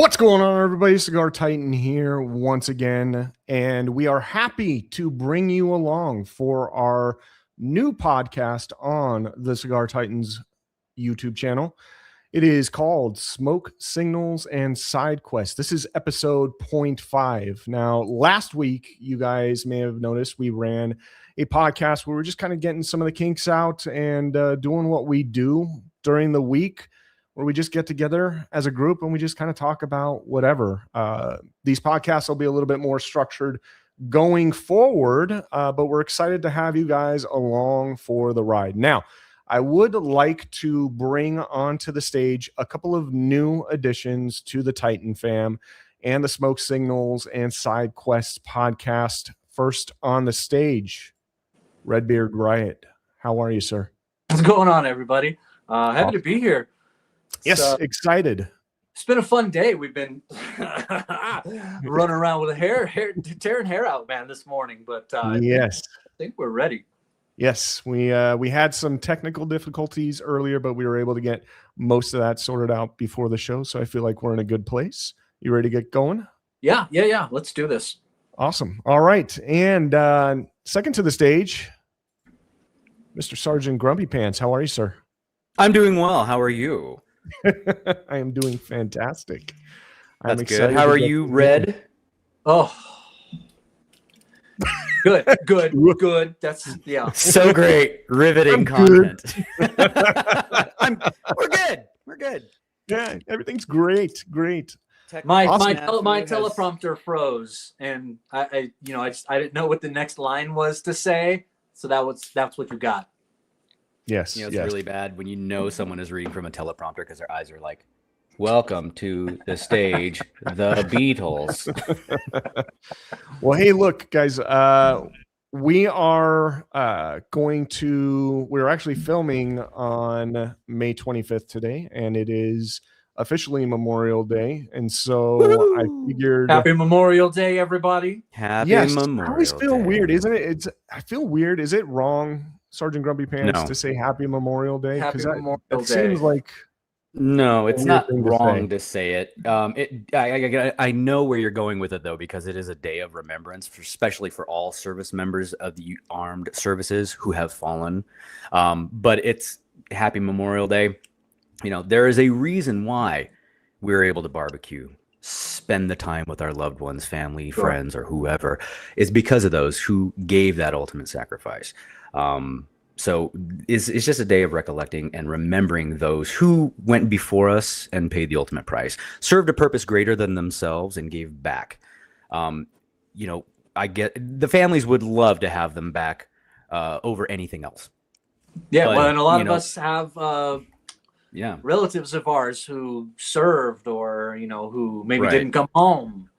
What's going on, everybody? Cigar Titan here once again, and we are happy to bring you along for our new podcast on the Cigar Titans YouTube channel. It is called Smoke Signals and Side Quests. This is episode 0.5. Now, last week, you guys may have noticed we ran a podcast where we're just kind of getting some of the kinks out and doing what we do during the week, where we just get together as a group and we just kind of talk about whatever. These podcasts will be a little bit more structured going forward, but we're excited to have you guys along for the ride. Now, I would like to bring onto the stage a couple of new additions to the Titan fam and the Smoke Signals and Side Quests podcast. First on the stage, Redbeard Riot. How are you, sir? What's going on, everybody? Happy to be here. Yes, excited. It's been a fun day. We've been running around with tearing hair out, man, this morning. But yes, I think we're ready. Yes, we had some technical difficulties earlier, but we were able to get most of that sorted out before the show. So I feel like we're in a good place. You ready to get going? Yeah. Let's do this. Awesome. All right. And second to the stage, Mr. Sergeant Grumpy Pants. How are you, sir? I'm doing well. How are you? I am doing fantastic. That's good. How are you, Red? Oh, good. That's so great. Riveting content. We're good. Yeah, everything's great. My teleprompter froze, and I didn't know what the next line was to say, so that's what you got. Yes, it's really bad when you know someone is reading from a teleprompter because their eyes are like, "Welcome to the stage, the Beatles." Well, hey, look, guys, we're actually filming on May 25th today, and it is officially Memorial Day, and so Woo! I figured Happy Memorial Day, everybody. Happy Memorial I always feel Day. weird, isn't it? I feel weird. Is it wrong, Sergeant Grumpy Pants, to say Happy Memorial Day? Happy Memorial Day. Seems like no, it's not wrong to say it. I know where you're going with it, though, because it is a day of remembrance, especially for all service members of the armed services who have fallen. But it's Happy Memorial Day. You know, there is a reason why we're able to barbecue, spend the time with our loved ones, family, friends, or whoever. It's because of those who gave that ultimate sacrifice. So it's just a day of recollecting and remembering those who went before us and paid the ultimate price, served a purpose greater than themselves, and gave back. I get the families would love to have them back over anything else. Yeah, but, and a lot of us have relatives of ours who served or, who maybe didn't come home.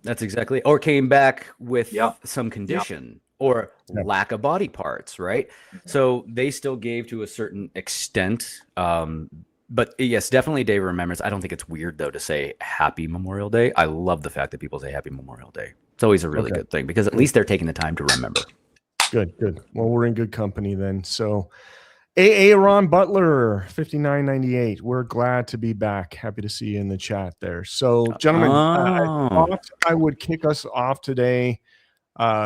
That's exactly, or came back with some condition. Or lack of body parts, right? So they still gave to a certain extent. But yes, definitely a day of remembrance. I don't think it's weird, though, to say Happy Memorial Day. I love the fact that people say Happy Memorial Day. It's always a really good thing because at least they're taking the time to remember. Good. Well, we're in good company then. So Aaron Butler, 5998. We're glad to be back. Happy to see you in the chat there. So, gentlemen, I thought I would kick us off today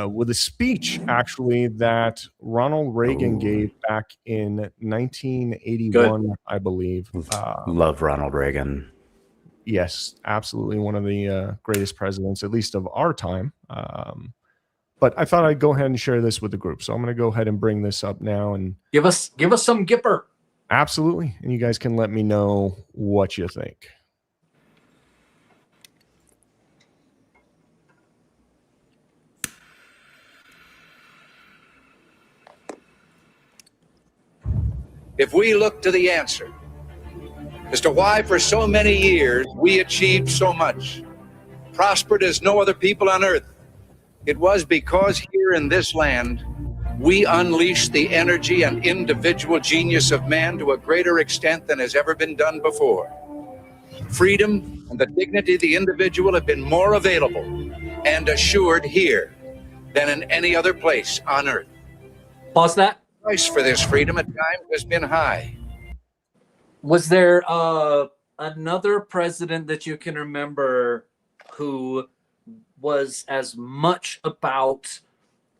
with a speech, actually, that Ronald Reagan gave back in 1981, I believe. Love Ronald Reagan. Yes, absolutely one of the greatest presidents, at least of our time. But I thought I'd go ahead and share this with the group. So I'm going to go ahead and bring this up now and give us some Gipper. Absolutely. And you guys can let me know what you think. If we look to the answer as to why for so many years we achieved so much, prospered as no other people on earth, it was because here in this land, we unleashed the energy and individual genius of man to a greater extent than has ever been done before. Freedom and the dignity of the individual have been more available and assured here than in any other place on earth. Pause that. The price for this freedom at times has been high. Was there another president that you can remember who was as much about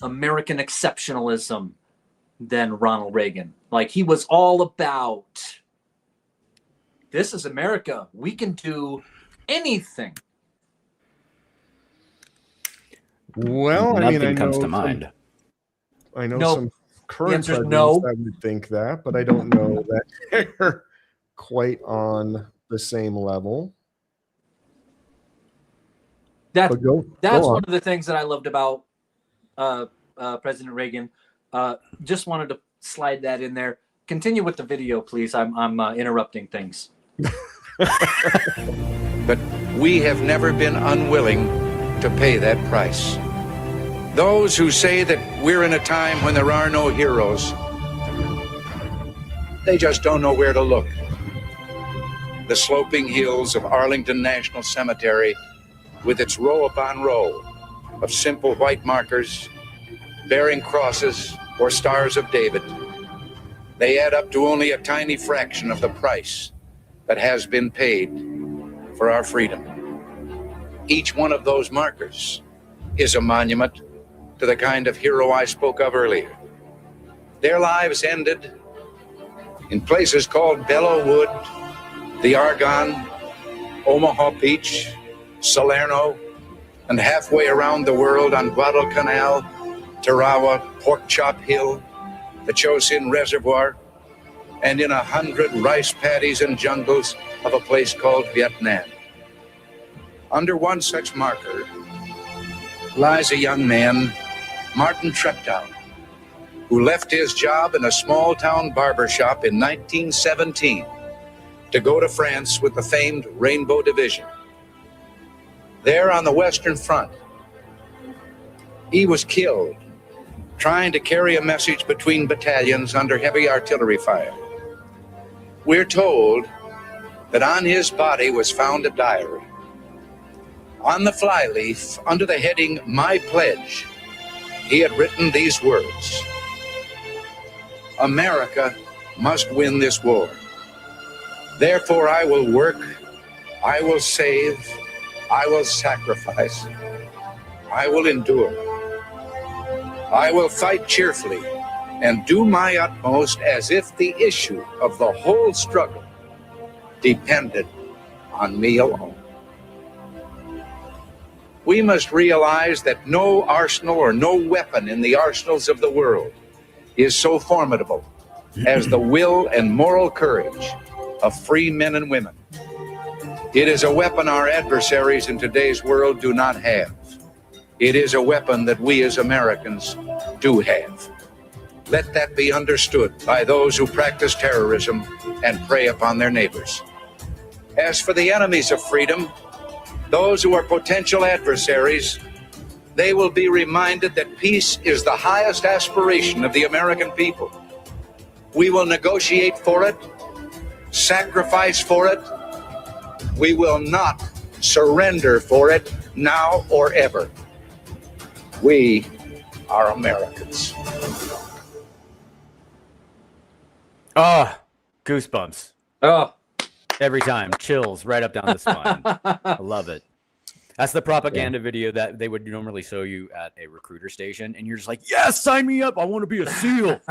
American exceptionalism than Ronald Reagan. Like, he was all about, this is America. We can do anything. Well, nothing comes to mind. I know some current presidents that would think that, but I don't know that they're quite on the same level. That's one of the things that I loved about President Reagan. Just wanted to slide that in there. Continue with the video, please. I'm interrupting things. But we have never been unwilling to pay that price. Those who say that we're in a time when there are no heroes, they just don't know where to look. The sloping hills of Arlington National Cemetery, with its row upon row of simple white markers bearing crosses or stars of David, they add up to only a tiny fraction of the price that has been paid for our freedom. Each one of those markers is a monument to the kind of hero I spoke of earlier. Their lives ended in places called Belleau Wood, the Argonne, Omaha Beach, Salerno, and halfway around the world on Guadalcanal, Tarawa, Pork Chop Hill, the Chosin Reservoir, and in 100 rice paddies and jungles of a place called Vietnam. Under one such marker lies a young man, Martin Treptow, who left his job in a small-town barber shop in 1917 to go to France with the famed Rainbow Division. There on the Western Front, he was killed trying to carry a message between battalions under heavy artillery fire. We're told that on his body was found a diary. On the flyleaf, under the heading, My Pledge, he had written these words: America must win this war. Therefore I will work, I will save, I will sacrifice, I will endure. I will fight cheerfully and do my utmost as if the issue of the whole struggle depended on me alone. We must realize that no arsenal or no weapon in the arsenals of the world is so formidable as the will and moral courage of free men and women. It is a weapon our adversaries in today's world do not have. It is a weapon that we as Americans do have. Let that be understood by those who practice terrorism and prey upon their neighbors. As for the enemies of freedom, those who are potential adversaries, they will be reminded that peace is the highest aspiration of the American people. We will negotiate for it, sacrifice for it. We will not surrender for it now or ever. We are Americans. Oh, goosebumps. Oh, every time. Chills right up down the spine. I love it. That's the propaganda video that they would normally show you at a recruiter station. And you're just like, yes, sign me up. I want to be a SEAL.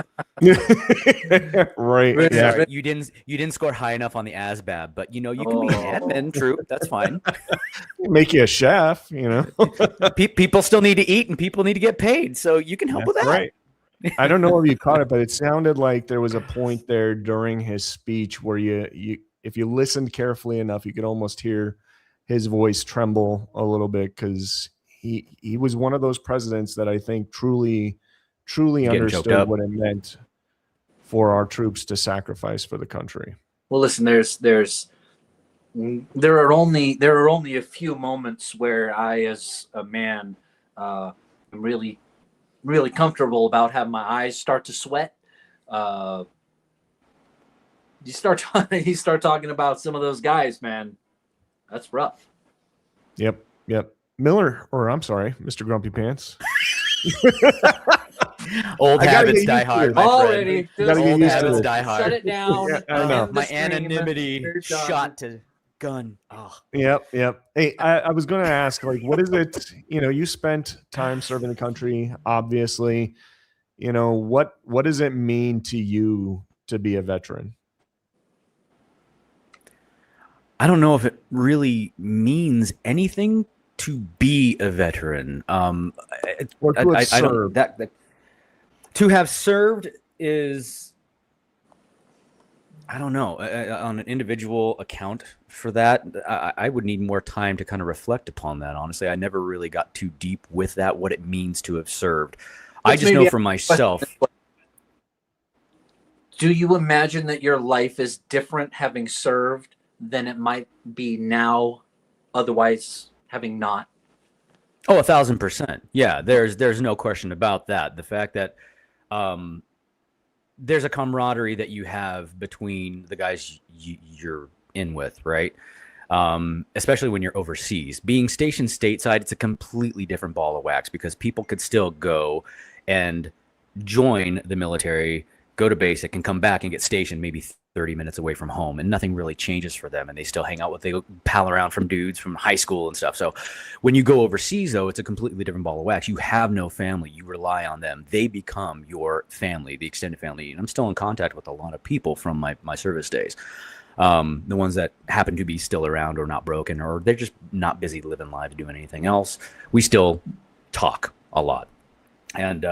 Right. Yeah. You didn't score high enough on the ASVAB, but you can be an admin troop. That's fine. Make you a chef, People still need to eat and people need to get paid. So you can help with that. Right. I don't know if you caught it, but it sounded like there was a point there during his speech where you if you listened carefully enough, you could almost hear his voice tremble a little bit, because he was one of those presidents that I think truly understood what it meant for our troops to sacrifice for the country. Well, listen, there are only a few moments where I, as a man, am really, really comfortable about having my eyes start to sweat. You start talking about some of those guys, man. That's rough. Yep. Mr. Grumpy Pants. Old habits die hard. Already. Old habits die hard. Shut it down. Yeah, I know. My anonymity shot to gun. Oh. Yep. Hey, I was going to ask, like, what is it? You spent time serving the country, obviously. What does it mean to you to be a veteran? I don't know if it really means anything to be a veteran. Or to have I don't served. that to have served is, I don't know, on an individual account for that. I would need more time to kind of reflect upon that. Honestly, I never really got too deep with that, what it means to have served. I just know for myself. Do you imagine that your life is different having served than it might be now, otherwise having not? Oh, 1,000%. Yeah, there's no question about that. The fact that there's a camaraderie that you have between the guys you're in with, right? Especially when you're overseas. Being stationed stateside, it's a completely different ball of wax because people could still go and join the military, go to basic, and come back and get stationed maybe 30 minutes away from home, and nothing really changes for them, and they still hang out with, they pal around from dudes from high school and stuff. So when you go overseas, though, it's a completely different ball of wax. You have no family. You rely on them. They become your family, the extended family. And I'm still in contact with a lot of people from my service days. The ones that happen to be still around or not broken, or they're just not busy living lives doing anything else. We still talk a lot. And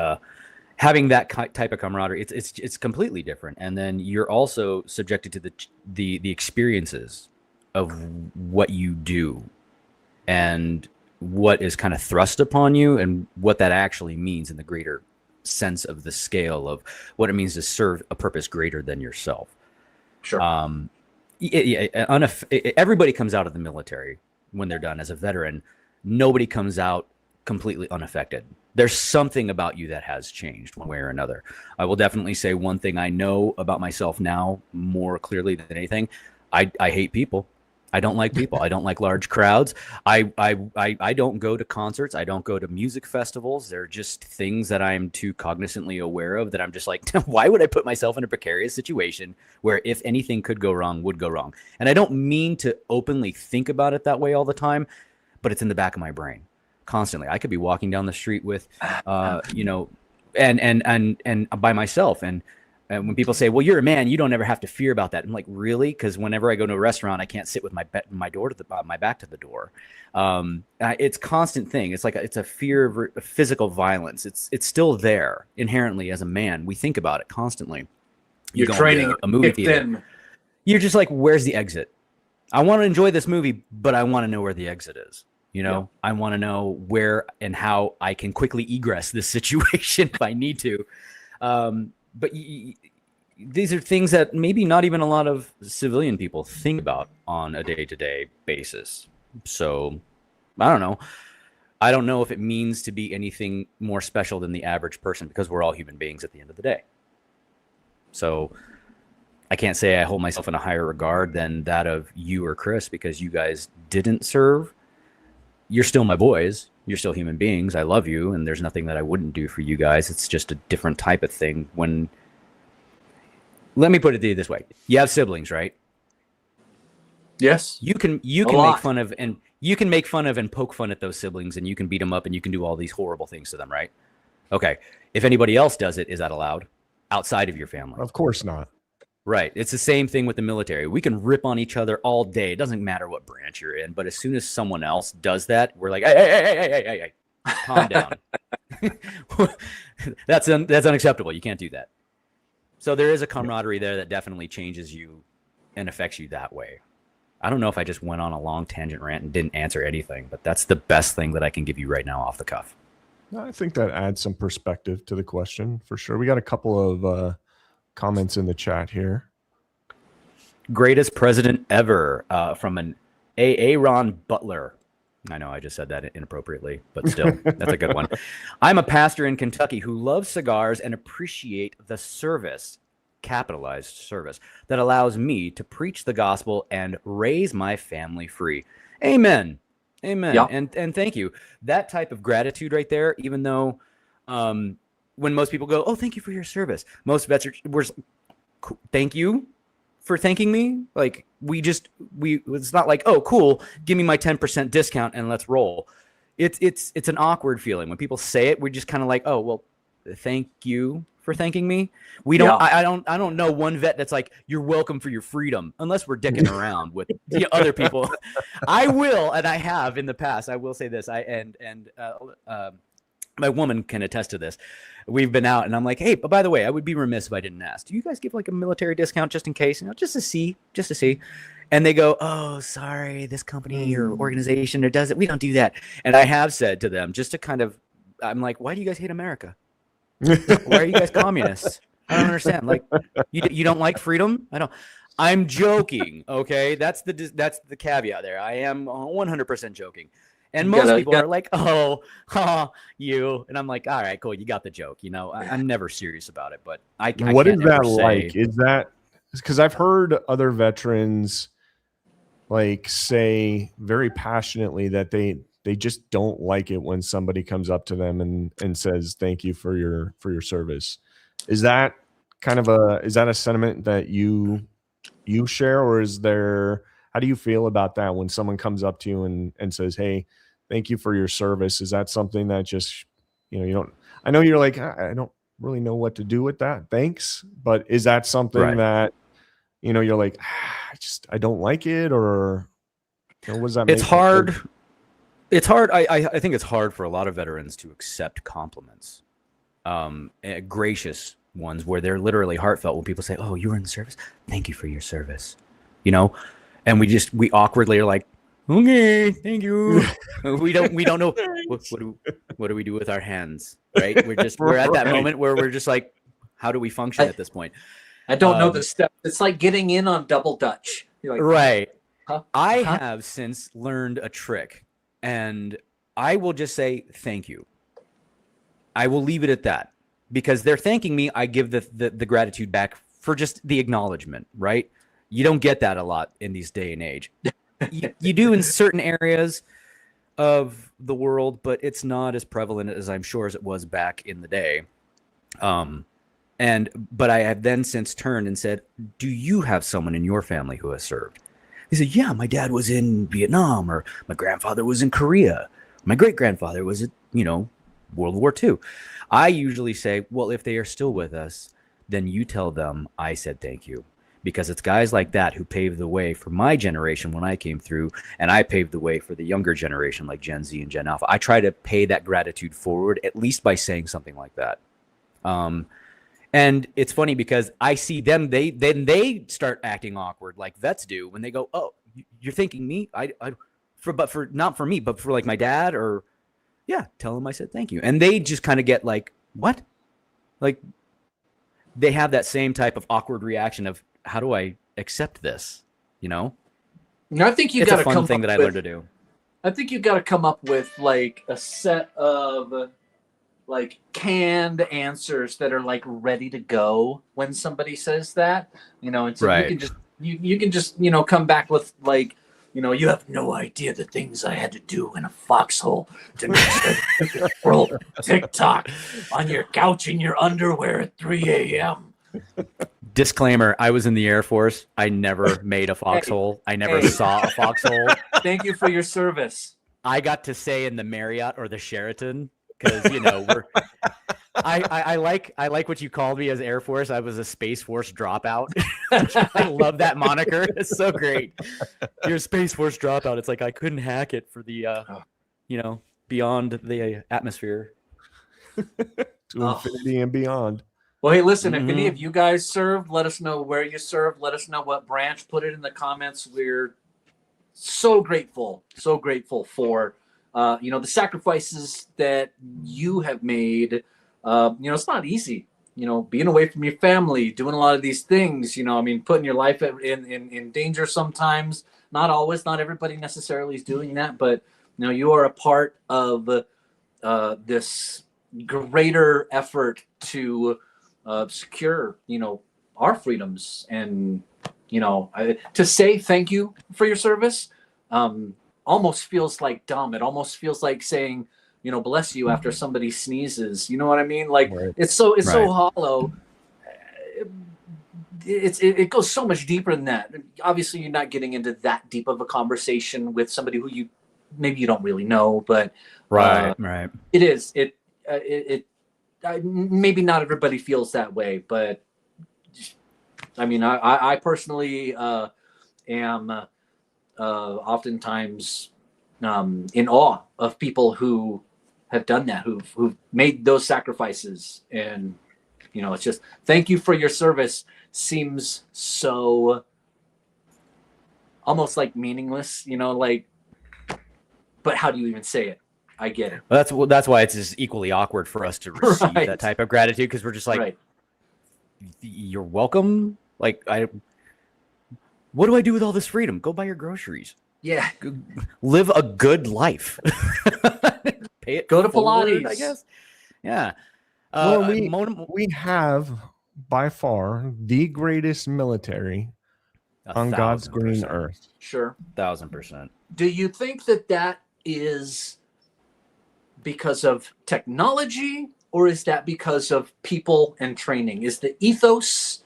having that type of camaraderie, it's completely different. And then you're also subjected to the experiences of what you do and what is kind of thrust upon you and what that actually means in the greater sense of the scale of what it means to serve a purpose greater than yourself. Sure. Everybody comes out of the military when they're done as a veteran. Nobody comes out completely unaffected. There's something about you that has changed one way or another. I will definitely say one thing I know about myself now more clearly than anything. I hate people. I don't like people. I don't like large crowds. I don't go to concerts. I don't go to music festivals. They're just things that I'm too cognizantly aware of that I'm just like, why would I put myself in a precarious situation where if anything could go wrong, would go wrong? And I don't mean to openly think about it that way all the time, but it's in the back of my brain constantly. I could be walking down the street with, and by myself. And when people say, well, you're a man, you don't ever have to fear about that. I'm like, really? Because whenever I go to a restaurant, I can't sit with my back to the door. It's a constant thing. It's like, it's a fear of physical violence. It's still there inherently as a man. We think about it constantly. You're training a movie theater. You're just like, where's the exit? I want to enjoy this movie, but I want to know where the exit is. I want to know where and how I can quickly egress this situation if I need to. But these are things that maybe not even a lot of civilian people think about on a day-to-day basis. So I don't know. I don't know if it means to be anything more special than the average person because we're all human beings at the end of the day. So I can't say I hold myself in a higher regard than that of you or Chris because you guys didn't serve. You're still my boys. You're still human beings. I love you. And there's nothing that I wouldn't do for you guys. It's just a different type of thing. Let me put it to you this way. You have siblings, right? Yes. You can make fun of and poke fun at those siblings, and you can beat them up and you can do all these horrible things to them, right? Okay. If anybody else does it, is that allowed outside of your family? Of course not. Right. It's the same thing with the military. We can rip on each other all day. It doesn't matter what branch you're in. But as soon as someone else does that, we're like, hey, calm down. That's unacceptable. You can't do that. So there is a camaraderie there that definitely changes you and affects you that way. I don't know if I just went on a long tangent rant and didn't answer anything, but that's the best thing that I can give you right now off the cuff. I think that adds some perspective to the question for sure. We got a couple of comments in the chat here. Greatest president ever from an Aaron Butler. I know I just said that inappropriately, but still, that's a good one. I'm a pastor in Kentucky who loves cigars and appreciate the service, capitalized service, that allows me to preach the gospel and raise my family free. Amen. Amen. Yeah. And thank you. That type of gratitude right there, even though when most people go, oh, thank you for your service. Most vets were, thank you for thanking me. Like it's not like, oh, cool, give me my 10% discount and let's roll. It's an awkward feeling when people say it. We're just kind of like, oh, well, thank you for thanking me. We don't. Yeah. I don't know one vet that's like, you're welcome for your freedom, unless we're dicking around with other people. I will, and I have in the past. I will say this. My woman can attest to this. We've been out, and I'm like, hey, by the way, I would be remiss if I didn't ask. Do you guys give like a military discount just in case? Just to see. And they go, oh, sorry, this company or organization that does it, we don't do that. And I have said to them, just to kind of, I'm like, why do you guys hate America? Why are you guys communists? I don't understand. Like, you don't like freedom? I don't. I'm joking. Okay, that's the caveat there. I am 100% joking. And most people are like, oh, you. And I'm like, all right, cool. You got the joke. I'm never serious about it. But what is that like? Is that because I've heard other veterans like say very passionately that they just don't like it when somebody comes up to them and says, thank you for your service. Is that a sentiment that you share, or how do you feel about that when someone comes up to you and says, hey, thank you for your service? Is that something that just, you don't, I know you're like, I don't really know what to do with that. Thanks. But is that something that, you're like, I don't like it, or what does that mean? It's hard. It's hard. I think it's hard for a lot of veterans to accept compliments, gracious ones where they're literally heartfelt. When people say, oh, you were in the service, thank you for your service, and we awkwardly are like, okay, thank you. we don't know what do we do with our hands, right? We're at that moment where we're just like, how do we function at this point? I don't know the step. It's like getting in on double Dutch. You're like, right. Huh? I have since learned a trick, and I will just say thank you. I will leave it at that, because they're thanking me. I give the gratitude back for just the acknowledgement, right? You don't get that a lot in these day and age. You do in certain areas of the world, but it's not as prevalent as I'm sure as it was back in the day. But I have then since turned and said, do you have someone in your family who has served? He said, yeah, my dad was in Vietnam, or my grandfather was in Korea. My great-grandfather was at, World War II. I usually say, well, if they are still with us, then you tell them I said thank you. Because it's guys like that who paved the way for my generation when I came through, and I paved the way for the younger generation like Gen Z and Gen Alpha. I try to pay that gratitude forward, at least by saying something like that. And it's funny because I see them, they start acting awkward like vets do when they go, oh, you're thanking me? Not for me, but for like my dad, or yeah, tell them I said thank you. And they just kind of get like, what? Like they have that same type of awkward reaction of, how do I accept this? I think you got to come up with a fun thing that I learned to do. I think you got to come up with like a set of like canned answers that are like ready to go when somebody says that, and so right. you can just come back with like, you have no idea the things I had to do in a foxhole to make sure the world TikTok on your couch in your underwear at 3 a.m. Disclaimer, I was in the Air Force. I never made a foxhole. I never saw a foxhole. Thank you for your service. I got to say in the Marriott or the Sheraton, because I like what you called me as Air Force. I was a Space Force dropout. I love that moniker. It's so great. You're a Space Force dropout. It's like I couldn't hack it for the beyond the atmosphere. To infinity and beyond. Well, hey, listen, if any of you guys served, let us know where you served. Let us know what branch. Put it in the comments. We're so grateful for, the sacrifices that you have made. It's not easy, being away from your family, doing a lot of these things, putting your life in danger sometimes. Not always, not everybody necessarily is doing that, but, you are a part of this greater effort to secure, our freedoms, and, to say thank you for your service, almost feels like dumb. It almost feels like saying, bless you after somebody sneezes. You know what I mean? Like right. It's so hollow. it goes so much deeper than that. Obviously, you're not getting into that deep of a conversation with somebody who you don't really know, but Right. it is maybe not everybody feels that way, but I mean, I personally am oftentimes in awe of people who have done that, who've made those sacrifices, and it's just thank you for your service seems so almost like meaningless, like, but how do you even say it? I get it. Well, that's why it's just equally awkward for us to receive that type of gratitude, because we're just like, you're welcome. Like, what do I do with all this freedom? Go buy your groceries. Yeah. Live a good life. Pay it. Go to forward, Pilates, I guess. Yeah. Well, we have by far the greatest military on God's green earth. Sure. 1000%. Do you think that is because of technology, or is that because of people and training? Is the ethos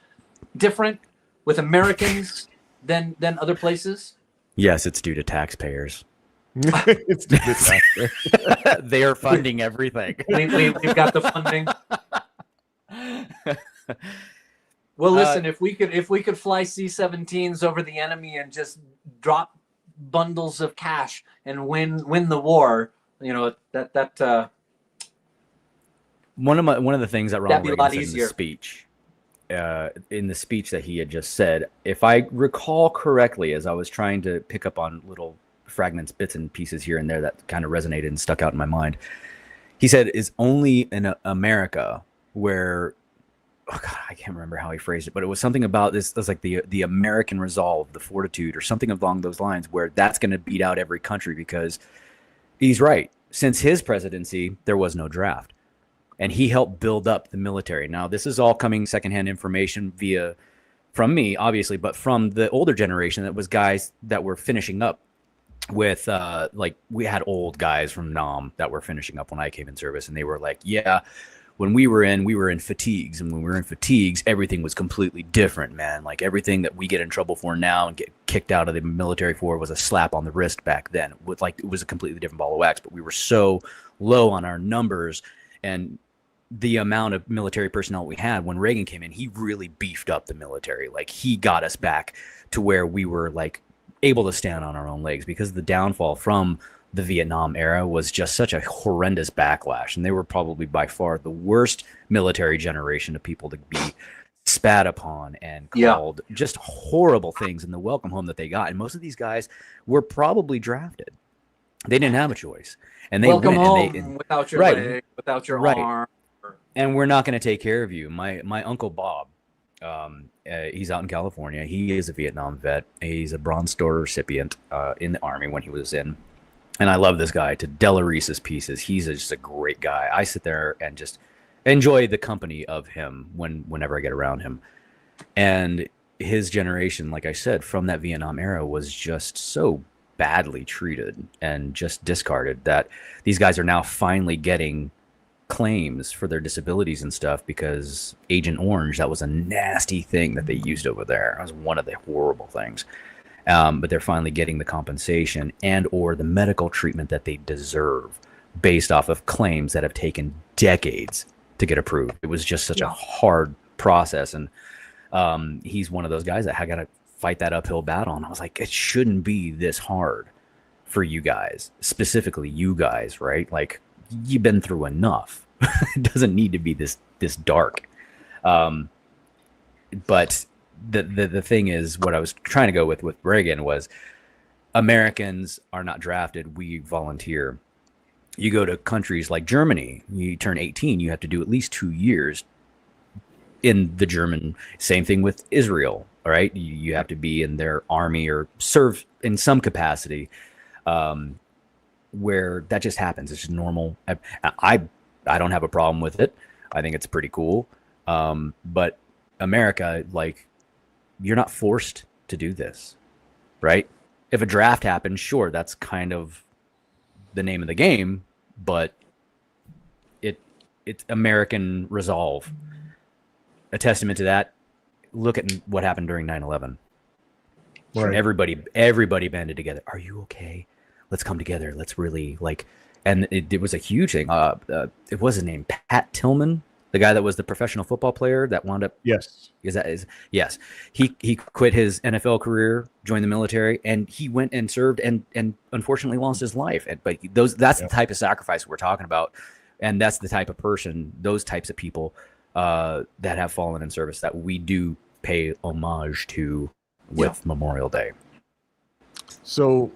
different with Americans than other places? Yes, it's due to taxpayers. It's due to taxpayers. They are funding everything. We've got the funding. Well, listen, if we could fly C-17s over the enemy and just drop bundles of cash and win the war, that one of the things that Ronald Reagan said easier. In the speech that he had just said, if I recall correctly, as I was trying to pick up on little fragments, bits and pieces here and there that kind of resonated and stuck out in my mind, he said, "Is only in America where." Oh God, I can't remember how he phrased it, but it was something about this. That's like the American resolve, the fortitude, or something along those lines, where that's going to beat out every country, because he's right. Since his presidency, there was no draft, and he helped build up the military. Now, this is all coming secondhand information from me, obviously, but from the older generation, that was guys that were finishing up with like, we had old guys from Nam that were finishing up when I came in service, and they were like, yeah. When we were in fatigues, and when we were in fatigues, everything was completely different, man. Like, everything that we get in trouble for now and get kicked out of the military for was a slap on the wrist back then. It was a completely different ball of wax, but we were so low on our numbers and the amount of military personnel we had. When Reagan came in, he really beefed up the military. Like, he got us back to where we were like able to stand on our own legs, because the downfall from the Vietnam era was just such a horrendous backlash, and they were probably by far the worst military generation of people to be spat upon and called just horrible things in the welcome home that they got. And most of these guys were probably drafted. They didn't have a choice, and they welcome went home without your leg, without your arm. And we're not going to take care of you. My uncle Bob, he's out in California. He is a Vietnam vet. He's a Bronze Star recipient in the Army when he was in. And I love this guy to Delaris's pieces. He's just a great guy. I sit there and just enjoy the company of him whenever I get around him. And his generation, like I said, from that Vietnam era was just so badly treated and just discarded that these guys are now finally getting claims for their disabilities and stuff, because Agent Orange, that was a nasty thing that they used over there. That was one of the horrible things. But they're finally getting the compensation and or the medical treatment that they deserve based off of claims that have taken decades to get approved. It was just such a hard process. And he's one of those guys that I got to fight that uphill battle. And I was like, it shouldn't be this hard for you guys, specifically you guys, right? Like, you've been through enough. It doesn't need to be this dark. But the thing is, what I was trying to go with Reagan was, Americans are not drafted. We volunteer. You go to countries like Germany, you turn 18, you have to do at least 2 years in the German. Same thing with Israel. All right. You have to be in their army or serve in some capacity, where that just happens. It's just normal. I don't have a problem with it. I think it's pretty cool. But America, like, you're not forced to do this, right? If a draft happens, sure, that's kind of the name of the game, but it's American resolve. A testament to that, look at what happened during 9/11. Right. Everybody banded together. Are you okay? Let's come together. Let's really and it was a huge thing. It was his name, Pat Tillman, the guy that was the professional football player that wound up. Yes. Yes. He quit his NFL career, joined the military, and he went and served and unfortunately lost his life. But that's the type of sacrifice we're talking about. And that's the type of person, those types of people that have fallen in service that we do pay homage to with Memorial Day. So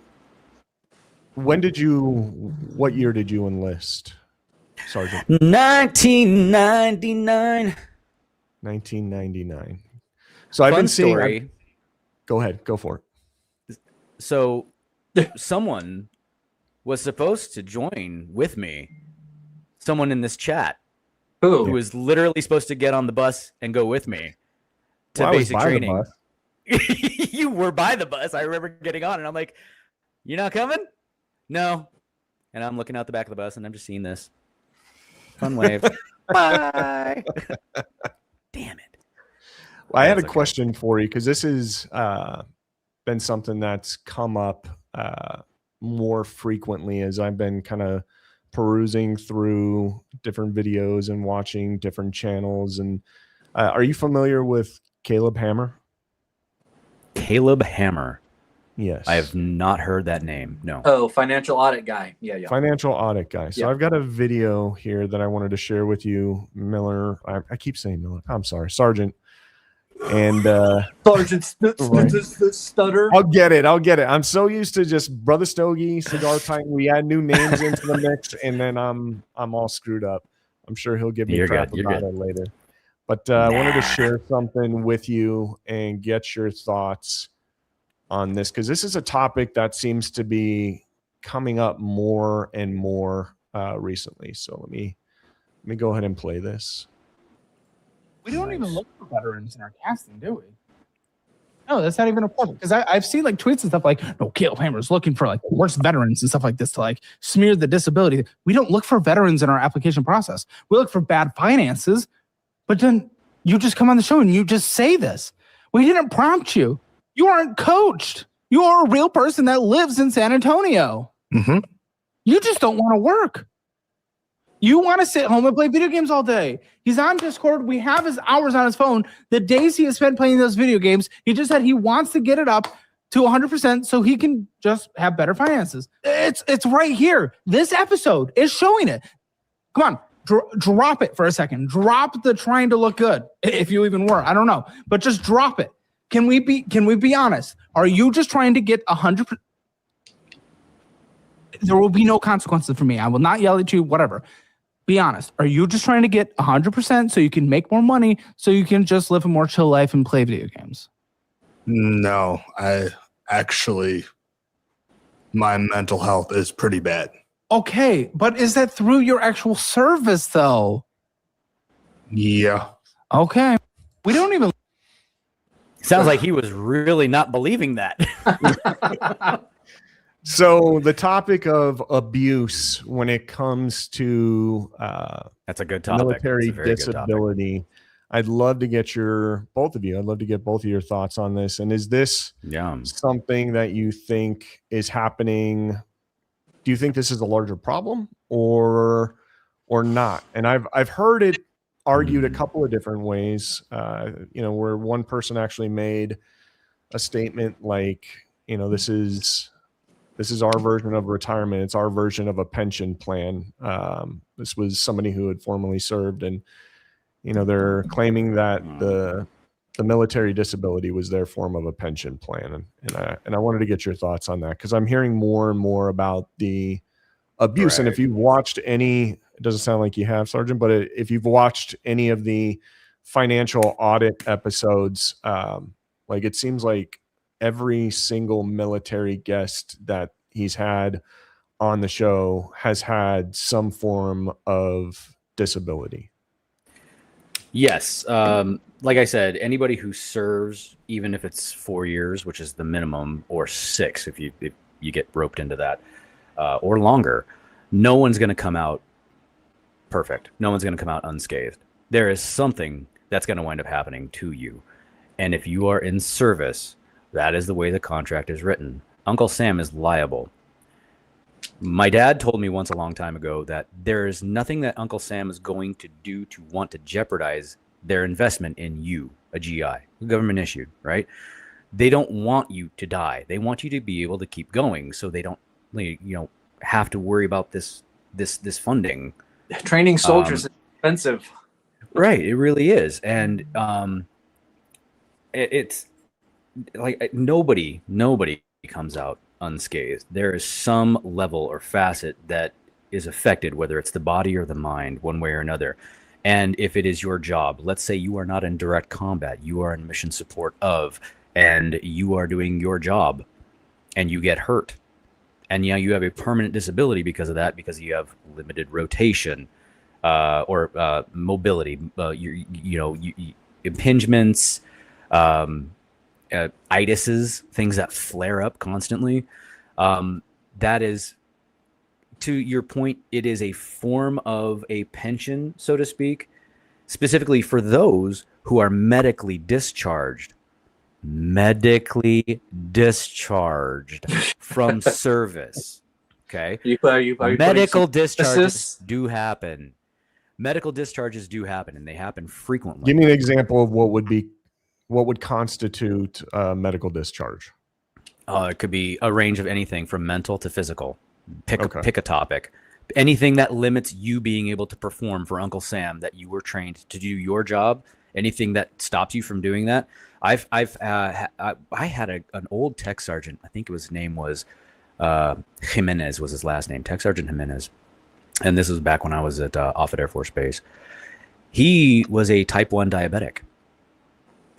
what year did you enlist, Sergeant? 1999. 1999. So I've been seeing. Go ahead. Go for it. So someone was supposed to join with me. Someone in this chat who was literally supposed to get on the bus and go with me to basic training. You were by the bus. I remember getting on and I'm like, "You're not coming?" No. And I'm looking out the back of the bus and I'm just seeing this. Fun wave. Bye. Damn it. Well, I had a question for you because this has been something that's come up more frequently as I've been kind of perusing through different videos and watching different channels. And are you familiar with Caleb Hammer? Caleb Hammer. Yes. I have not heard that name. No. Oh, financial audit guy. Yeah. Financial audit guy. So I've got a video here that I wanted to share with you, Miller. I keep saying Miller. I'm sorry, Sergeant. And Sergeant Stutter. I'll get it. I'm so used to just Brother Stogie, Cigar Titan. We add new names into the mix, and then I'm all screwed up. I'm sure he'll give me crap about it later. But I wanted to share something with you and get your thoughts on this, because this is a topic that seems to be coming up more and more recently. So let me go ahead and play this. We don't even look for veterans in our casting, do we? No, that's not even important. Because I've seen like tweets and stuff like, no, Caleb Hammer's looking for like worst veterans and stuff like this to like smear the disability. We don't look for veterans in our application process. We look for bad finances, but then you just come on the show and you just say this. We didn't prompt you. You aren't coached. You are a real person that lives in San Antonio. Mm-hmm. You just don't want to work. You want to sit home and play video games all day. He's on Discord. We have his hours on his phone. The days he has spent playing those video games, he just said he wants to get it up to 100% so he can just have better finances. It's right here. This episode is showing it. Come on, drop it for a second. Drop the trying to look good, if you even were. I don't know, but just drop it. Can we be honest? Are you just trying to get 100%? There will be no consequences for me. I will not yell at you, whatever. Be honest. Are you just trying to get 100% so you can make more money so you can just live a more chill life and play video games? No, my mental health is pretty bad. Okay, but is that through your actual service though? Yeah. Okay. We don't even. Sounds like he was really not believing that. So the topic of abuse when it comes to that's a good topic. Military disability, I'd love to get both of your thoughts on this. And is this something that you think is happening? Do you think this is a larger problem or not? And I've heard it argued a couple of different ways. Where one person actually made a statement like, this is our version of retirement. It's our version of a pension plan. This was somebody who had formerly served, and they're claiming that the military disability was their form of a pension plan. And I wanted to get your thoughts on that because I'm hearing more and more about the abuse. Right. And if you've watched any, it doesn't sound like you have, Sergeant, but if you've watched any of the financial audit episodes, it seems like every single military guest that he's had on the show has had some form of disability. Yes. Like I said, anybody who serves, even if it's 4 years, which is the minimum, or 6, if you get roped into that, or longer, no one's going to come out perfect. No one's going to come out unscathed. There is something that's going to wind up happening to you. And if you are in service, that is the way the contract is written. Uncle Sam is liable. My dad told me once a long time ago that there is nothing that Uncle Sam is going to do to want to jeopardize their investment in you, a GI, government issued, right? They don't want you to die. They want you to be able to keep going, so they don't, have to worry about this funding. Training soldiers is expensive. Right, it really is, and it's like nobody comes out unscathed. There is some level or facet that is affected, whether it's the body or the mind, one way or another. And if it is your job, let's say you are not in direct combat, you are in mission support of, and you are doing your job and you get hurt, and you have a permanent disability because of that, because you have limited rotation or mobility, impingements, itises, things that flare up constantly. That is, to your point, it is a form of a pension, so to speak, specifically for those who are medically discharged from service. Okay. Medical discharges do happen. Medical discharges do happen, and they happen frequently. Give me an example of what would constitute a medical discharge. It could be a range of anything from mental to physical. Pick a topic. Anything that limits you being able to perform for Uncle Sam, that you were trained to do your job. Anything that stops you from doing that. I had an old tech sergeant. I think his name was Jimenez was his last name. Tech Sergeant Jimenez. And this was back when I was at Offutt Air Force Base. He was a type 1 diabetic.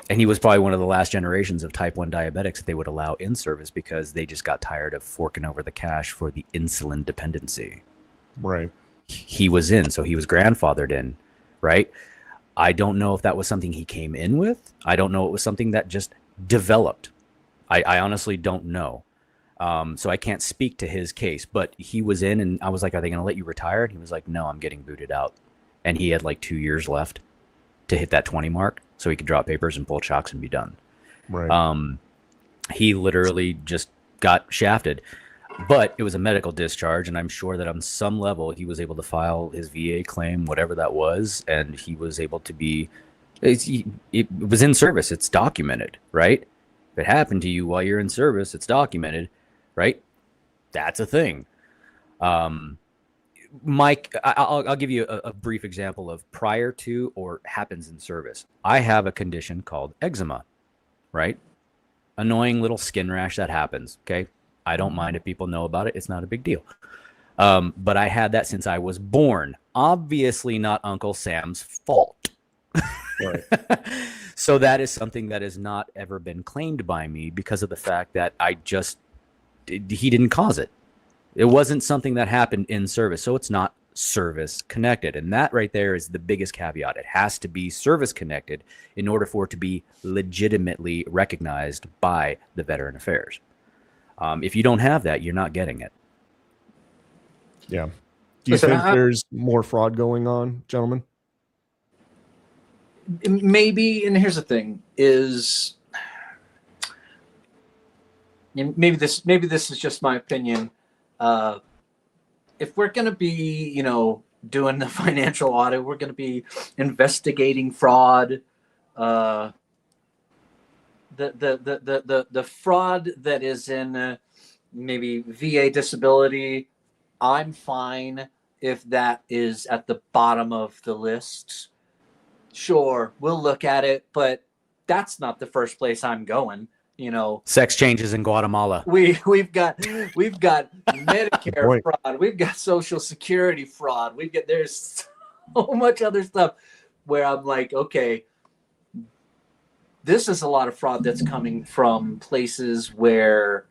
And he was probably one of the last generations of type 1 diabetics that they would allow in service, because they just got tired of forking over the cash for the insulin dependency. Right. He was in, so he was grandfathered in, right? I don't know if that was something he came in with. I don't know. It was something that just developed. I honestly don't know. So I can't speak to his case, but he was in, and I was like, are they going to let you retire? And he was like, no, I'm getting booted out. And he had like 2 years left to hit that 20 mark, so he could drop papers and pull chocks and be done. Right. He literally just got shafted, but it was a medical discharge, and I'm sure that on some level he was able to file his VA claim, whatever that was, and he was able to be. It was in service. It's documented, right? If it happened to you while you're in service, it's documented, right? That's a thing. Mike, I'll give you a brief example of prior to or happens in service. I have a condition called eczema, right? Annoying little skin rash that happens, okay? I don't mind if people know about it. It's not a big deal. But I had that since I was born. Obviously not Uncle Sam's fault. Right. So that is something that has not ever been claimed by me, because of the fact that he didn't cause it. It wasn't something that happened in service, so it's not service connected. And that right there is the biggest caveat. It has to be service connected in order for it to be legitimately recognized by the Veteran Affairs. If you don't have that, you're not getting it. Yeah. Do you think there's more fraud going on, gentlemen? Maybe, and here's the thing: is maybe this is just my opinion. If we're going to be, doing the financial audit, we're going to be investigating fraud. The fraud that is in maybe VA disability, I'm fine if that is at the bottom of the list. Sure, we'll look at it, but that's not the first place I'm going. Sex changes in Guatemala. We've got Medicare fraud. We've got Social Security fraud. There's so much other stuff where I'm like, okay, this is a lot of fraud that's coming from places where,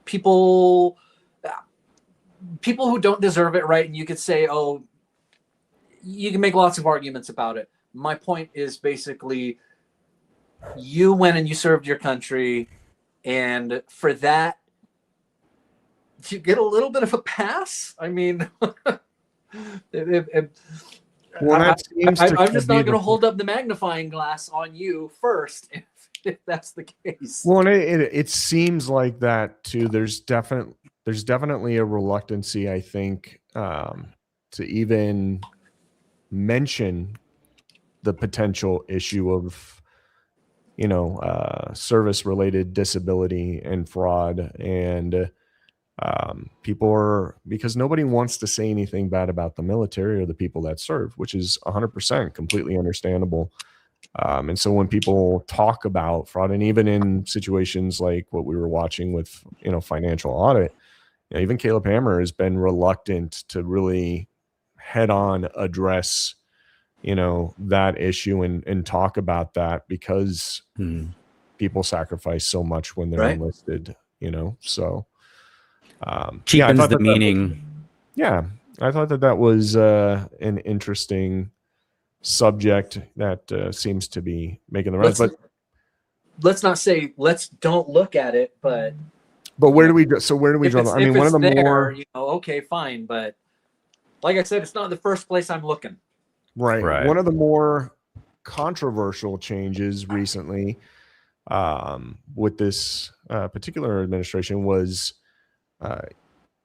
people who don't deserve it, right? And you could say, oh, you can make lots of arguments about it. My point is basically, you went and you served your country, and for that, you get a little bit of a pass. I mean, Well, that seems to I'm just be not going the- to hold up the magnifying glass on you first, if that's the case. Well, and it seems like that too. There's definitely a reluctancy, I think, to even mention the potential issue of, service related disability and fraud, and people are, because nobody wants to say anything bad about the military or the people that serve, which is 100% completely understandable. And so when people talk about fraud, and even in situations like what we were watching with, financial audit, even Caleb Hammer has been reluctant to really head on address, that issue and talk about that, because people sacrifice so much when they're Right. enlisted, so Cheapens the that meaning. I thought that was an interesting subject that seems to be making the rounds. But let's not say don't look at it, but where do we go? So where do we draw the? I mean, one of the more okay, fine, but like I said, it's not the first place I'm looking. Right. One of the more controversial changes recently with this particular administration was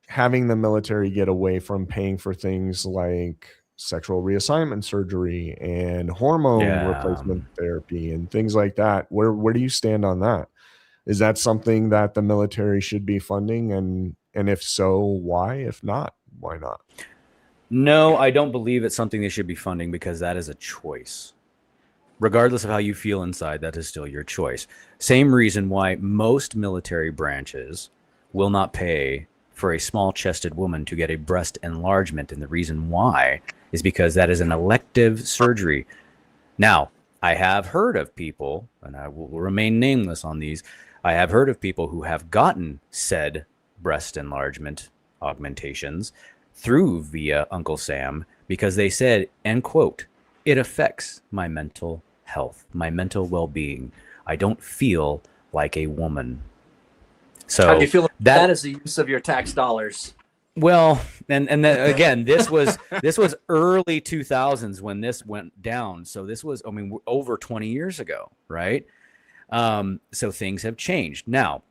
having the military get away from paying for things like sexual reassignment surgery and hormone replacement therapy and things like that. Where do you stand on that? Is that something that the military should be funding? And if so, why? If not, why not? No, I don't believe it's something they should be funding, because that is a choice. Regardless of how you feel inside, that is still your choice. Same reason why most military branches will not pay for a small-chested woman to get a breast enlargement. And the reason why is because that is an elective surgery. Now, I have heard of people, and I will remain nameless on these, I have heard of people who have gotten said breast enlargement augmentations through via Uncle Sam, because they said, end quote, it affects my mental health, my mental well-being. I don't feel like a woman. So how do you feel that is the use of your tax dollars? Well, and then again, this was early 2000s when this went down. So this was, over 20 years ago, right? So things have changed. Now,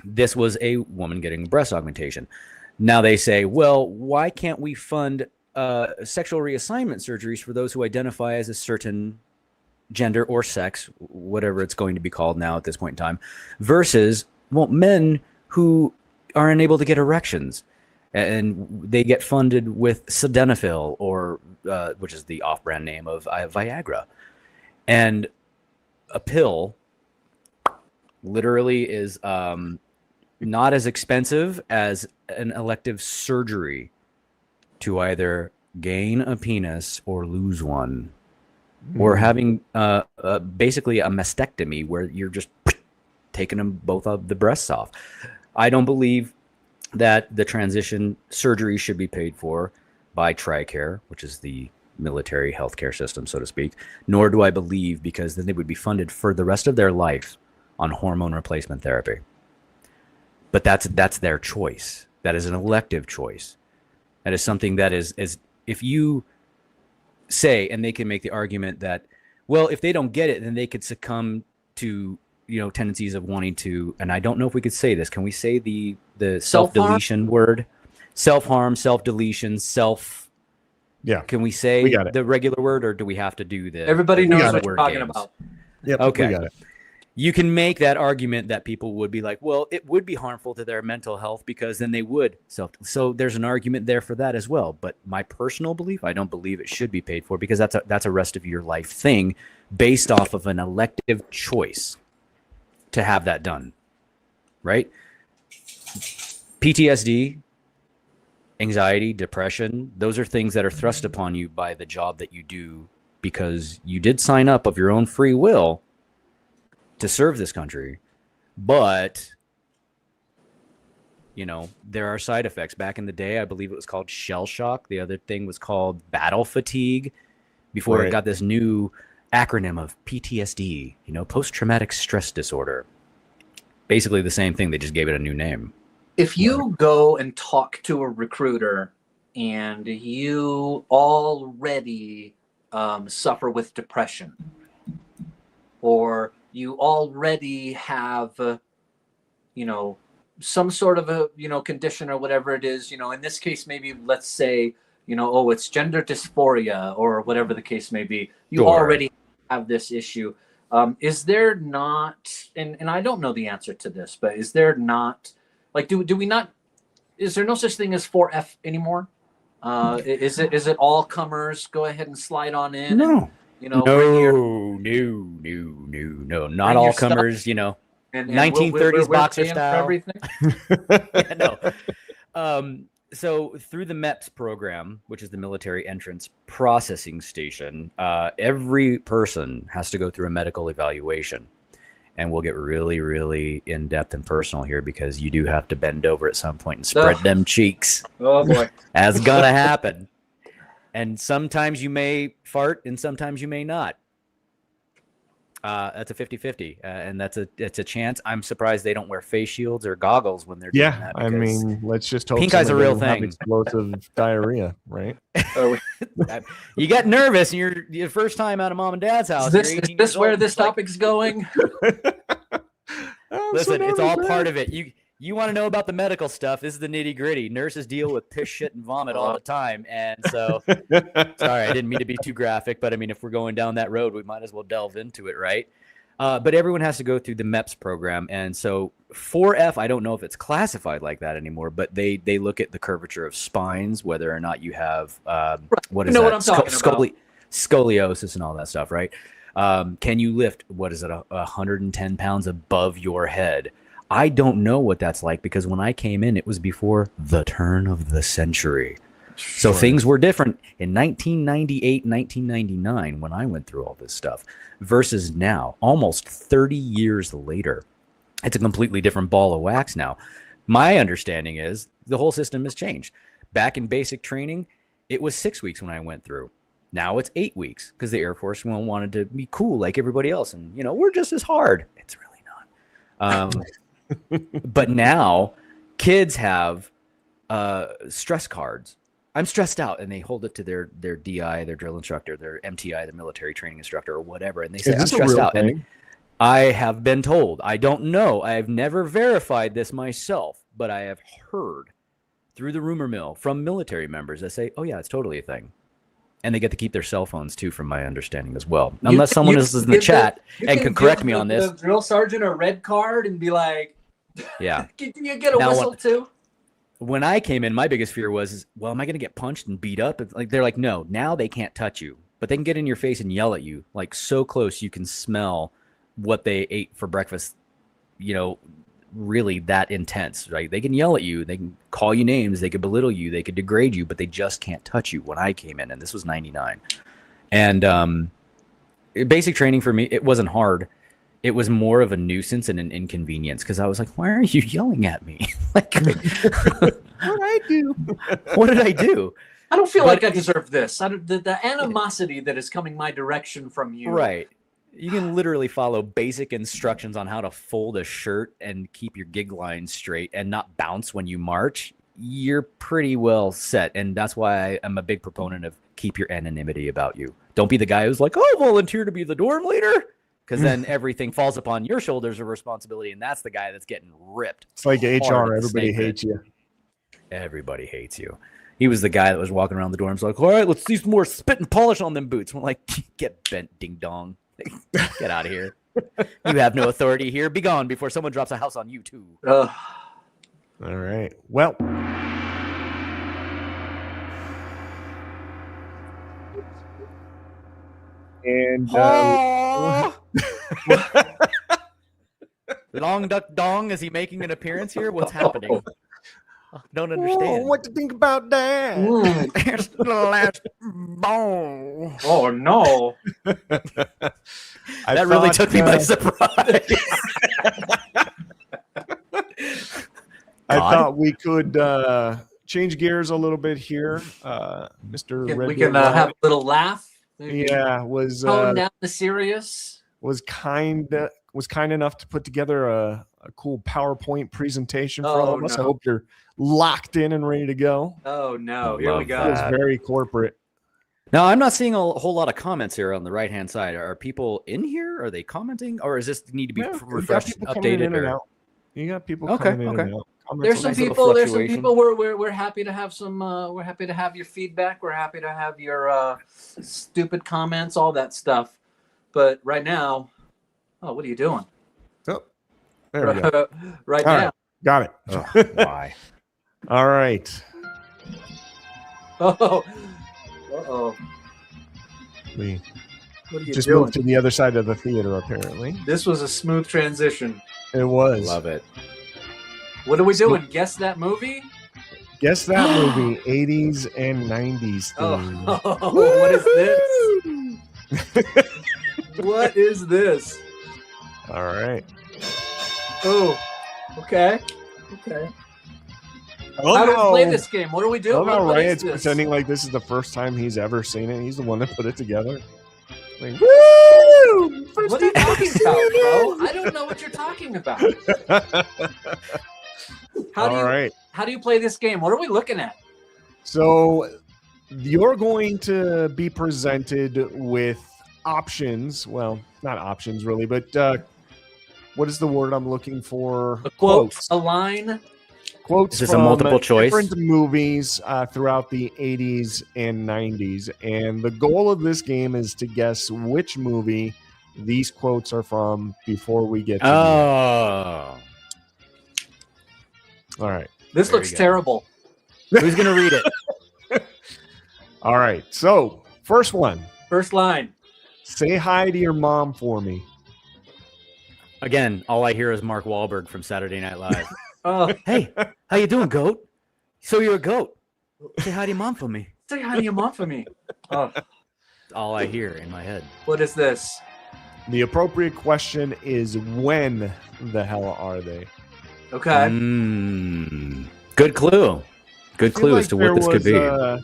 this was a woman getting breast augmentation. Now they say, well, why can't we fund sexual reassignment surgeries for those who identify as a certain gender or sex, whatever it's going to be called now at this point in time, versus, well, men who are unable to get erections, and they get funded with sildenafil, or which is the off-brand name of Viagra, and a pill literally is not as expensive as an elective surgery to either gain a penis or lose one, or having basically a mastectomy where you're just taking them both of the breasts off. I don't believe that the transition surgery should be paid for by TRICARE, which is the military healthcare system, so to speak, nor do I believe, because then they would be funded for the rest of their life on hormone replacement therapy. But that's their choice. That is an elective choice. That is something that is if you say, and they can make the argument that, well, if they don't get it, then they could succumb to, tendencies of wanting to, and I don't know if we could say this. Can we say the self-deletion word? Self-harm, self-deletion, self. Yeah. Can we say the regular word, or do we have to do the Everybody knows what you're talking about. Yep. Okay. We got it. You can make that argument that people would be like, well, it would be harmful to their mental health because then they would so there's an argument there for that as well. But my personal belief, I don't believe it should be paid for, because that's a rest of your life thing based off of an elective choice to have that done. Right? PTSD, anxiety, depression, those are things that are thrust upon you by the job that you do, because you did sign up of your own free will to serve this country, but there are side effects. Back in the day, I believe it was called shell shock. The other thing was called battle fatigue, before it got this new acronym of PTSD, post-traumatic stress disorder. Basically the same thing, they just gave it a new name. If you go and talk to a recruiter and you already suffer with depression, or you already have, some sort of a, condition or whatever it is, in this case, maybe let's say, oh, it's gender dysphoria or whatever the case may be. You already have this issue. Is there not, and I don't know the answer to this, but is there not, like, do we not, is there no such thing as 4F anymore? Is it all comers? Go ahead and slide on in. No. And, No, not all comers, and 1930s boxer style. Everything. Yeah, no. So through the MEPS program, which is the Military Entrance Processing Station, every person has to go through a medical evaluation. And we'll get really, really in-depth and personal here because you do have to bend over at some point and spread them cheeks. Oh, boy. That's going to happen. And sometimes you may fart and sometimes you may not. That's a 50-50. And that's a chance. I'm surprised they don't wear face shields or goggles when they're doing that. I mean, let's just hope pink eye's a real thing. Explosive diarrhea, right? You get nervous and you're your first time out of mom and dad's house. Is this where this topic's going? Listen, it's all part of it. You want to know about the medical stuff. This is the nitty gritty. Nurses deal with piss, shit, and vomit all the time. And so, sorry, I didn't mean to be too graphic, but I mean, if we're going down that road, we might as well delve into it, right? But everyone has to go through the MEPS program. And so 4F, I don't know if it's classified like that anymore, but they look at the curvature of spines, whether or not you have, what is that? Scoliosis and all that stuff, right? Can you lift, 110 pounds above your head? I don't know what that's like because when I came in, it was before the turn of the century. So things were different in 1998, 1999 when I went through all this stuff versus now, almost 30 years later. It's a completely different ball of wax now. My understanding is the whole system has changed. Back in basic training, it was 6 weeks when I went through. Now it's 8 weeks because the Air Force wanted to be cool like everybody else. And, we're just as hard. It's really not. But now kids have stress cards. I'm stressed out, and they hold it to their DI, their drill instructor, their MTI, their military training instructor, or whatever, and they say, I'm stressed out. And I have been told, I don't know, I've never verified this myself, but I have heard through the rumor mill from military members that say, oh yeah, it's totally a thing. And they get to keep their cell phones too, from my understanding as well. Unless someone is in the chat and can correct me on this. The drill sergeant a red card and be like, yeah. Can you get a whistle too? When I came in, my biggest fear was, well, am I going to get punched and beat up? Like they're like, no, now they can't touch you, but they can get in your face and yell at you, like so close you can smell what they ate for breakfast. Really that intense, right? They can yell at you, they can call you names, they could belittle you, they could degrade you, but they just can't touch you. When I came in, and this was 99, and basic training for me, it wasn't hard. It was more of a nuisance and an inconvenience because I was like, why are you yelling at me? Like, what did I do? What did I do? I don't feel like I deserve this. The animosity that is coming my direction from you. Right. You can literally follow basic instructions on how to fold a shirt and keep your gig line straight and not bounce when you march. You're pretty well set. And that's why I'm a big proponent of keep your anonymity about you. Don't be the guy who's like, oh, volunteer to be the dorm leader. Because then everything falls upon your shoulders of responsibility. And that's the guy that's getting ripped. It's like HR. Everybody hates you. Everybody hates you. He was the guy that was walking around the dorms like, all right, let's see some more spit and polish on them boots. We're like, get bent, ding dong. Get out of here. You have no authority here. Be gone before someone drops a house on you too. All right. Well, and Long Duck Dong, is he making an appearance here? What's happening? Don't understand. What to think about that? It's the last bone. Oh no. That really took me by surprise. I thought we could change gears a little bit here. Mr. We can have a little laugh. Yeah, was tone down the serious. Was kind enough to put together a cool PowerPoint presentation for all of us. I hope you're locked in and ready to go. Oh no! I Here we love go. It was very corporate. Now, I'm not seeing a whole lot of comments here on the right-hand side. Are people in here? Are they commenting? Or does this need to be Yeah, you got refreshed, people coming in updated? and Or... out. You got people Okay, coming in okay. and out. Comments There's on some nice little people. There's some fluctuation. people. We're happy to have some. We're happy to have your feedback. We're happy to have your stupid comments, all that stuff. But right now, what are you doing? Oh, there we go. Right All now. right, got it. Oh, why? All right. Oh. Uh-oh. We What are you just doing? moved to the other side of the theater, apparently. This was a smooth transition. It was. Love it. What are we doing? Guess that movie? Guess that movie, 80s and 90s theme. Oh, what is this? What is this? All right. Oh, okay. Okay. Oh, How do we no. play this game? What are we doing? Oh, no, What right? is It's this? pretending like this is the first time he's ever seen it. He's the one that put it together. Like, woo! First What are you time talking I've about, seen bro? it. I don't know what you're talking about. All right. How do you play this game? What are we looking at? So you're going to be presented with options. Well, not options really, but what is the word I'm looking for? A quote, Quotes. a line. Quotes Is this a from multiple choice? different movies throughout the 80s and 90s. And the goal of this game is to guess which movie these quotes are from before we get to Oh. All right. This There looks you go. terrible. Who's going to read it? All right. So, first one. First line. Say hi to your mom for me. Again, all I hear is Mark Wahlberg from Saturday Night Live. Oh, Hey, how you doing, goat? So you're a goat. Say hi to your mom for me. say hi to your mom for me. Oh, All I hear in my head. what is this? The appropriate question is when the hell are they? Okay. Good clue. Good I feel clue like as to there what this could was, be. I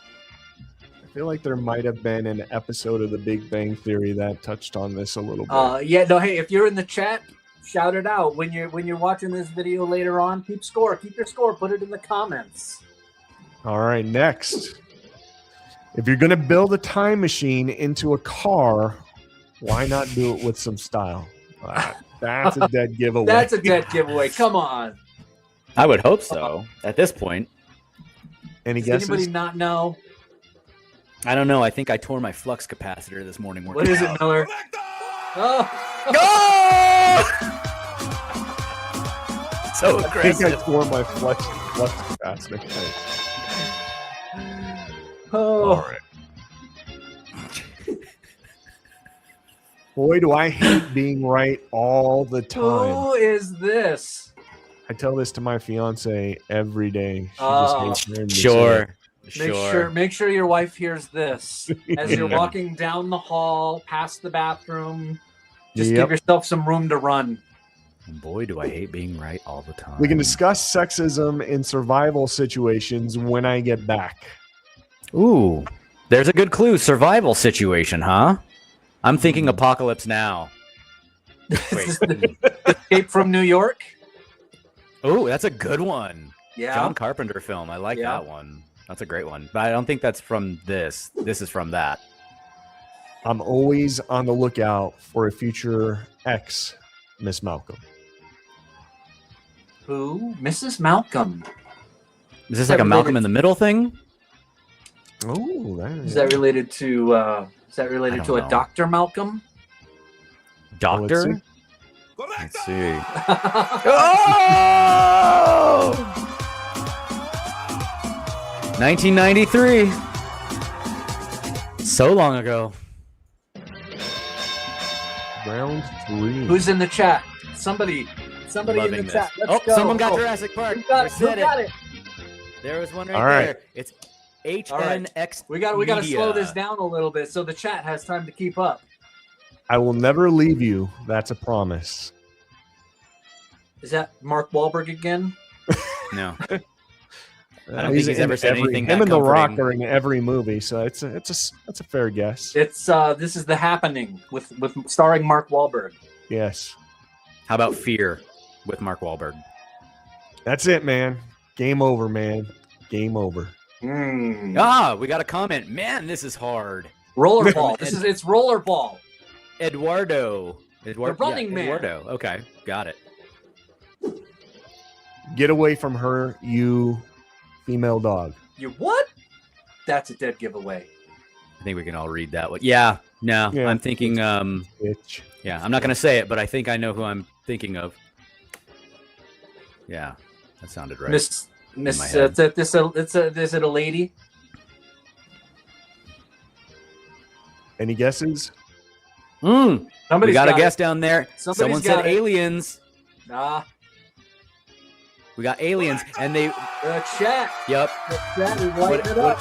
feel like there might have been an episode of The Big Bang Theory that touched on this a little bit. Yeah, no, hey, if you're in the chat, shout it out. When you're watching this video later on, keep your score, put it in the comments. All right, next. If you're going to build a time machine into a car, why not do it with some style? That's a dead giveaway. That's a dead giveaway. Come on. I would hope so. At this point, Any Does guesses? anybody not know? I don't know. I think I tore my flux capacitor this morning. What is it, working out. Miller? Oh. So I think I aggressive. tore my flux capacitor. Oh. All right. Boy, do I hate being right all the time. Who is this? I tell this to my fiance every day. She Oh. just hates hearing me say Sure. Make sure your wife hears this as you're walking down the hall past the bathroom. Just Yep. give yourself some room to run. Boy, do I hate being right all the time. We can discuss sexism in survival situations when I get back. Ooh, there's a good clue. Survival situation, huh? I'm thinking Apocalypse Now. Wait. Escape from New York. Oh, that's a good one. Yeah. John Carpenter film. I like Yeah. that one. That's a great one. But I don't think that's from this. This is from that. I'm always on the lookout for a future ex, Miss Malcolm. Who? Mrs. Malcolm. Is this like a Malcolm in the Middle thing? Oh, Is that related to? Is that I related don't to a know. Dr. Malcolm? Doctor? Let's Let's see. Oh! 1993. So long ago. round 3? Who's in the chat? Somebody Loving in the this. chat. Let's Oh, go. someone got Oh, Jurassic Park. Who got We it? Who said got it? There was one right, All right. there. It's HNX. We got to slow Media. this down a little bit so the chat has time to keep up. I will never leave you. That's a promise. Is that Mark Wahlberg again? No. I don't think he's ever said anything Him that and The Rock comforting. are in every movie, so that's a fair guess. It's this is The Happening with starring Mark Wahlberg. Yes, How about Fear with Mark Wahlberg? that's it, man. Game over, man. Game over. We got a comment. Man, this is hard. Rollerball. It's rollerball. Eduardo. The running man. Eduardo. Okay, got it. Get away from her, you female dog. You what? That's a dead giveaway. I think we can all read that one. Yeah, no, Yeah. I'm thinking. Bitch. Yeah, I'm not gonna say it, but I think I know who I'm thinking of. Yeah, that sounded right. Miss, my head. is it a lady? Any guesses? We Somebody's got a it. guest down there. Somebody's Someone said got it. aliens. Ah, We got aliens, and they. the chat. Yep. The chat is lighting it up.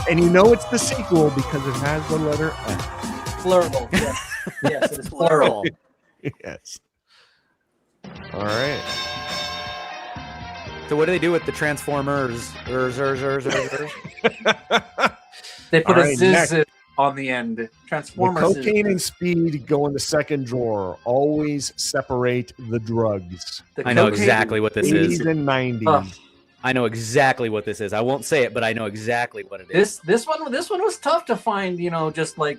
And you know it's the sequel because it has the letter F. Plural. Yes. Yes, it is plural. Yes. All right. So what do they do with the Transformers? They put All a right, ziz on the end. The Transformers. cocaine and speed go in the second drawer. Always separate the drugs. I know exactly what this 80s is. and 90s. Ugh. I know exactly what this is. I won't say it, but I know exactly what it is. This one was tough to find. Just like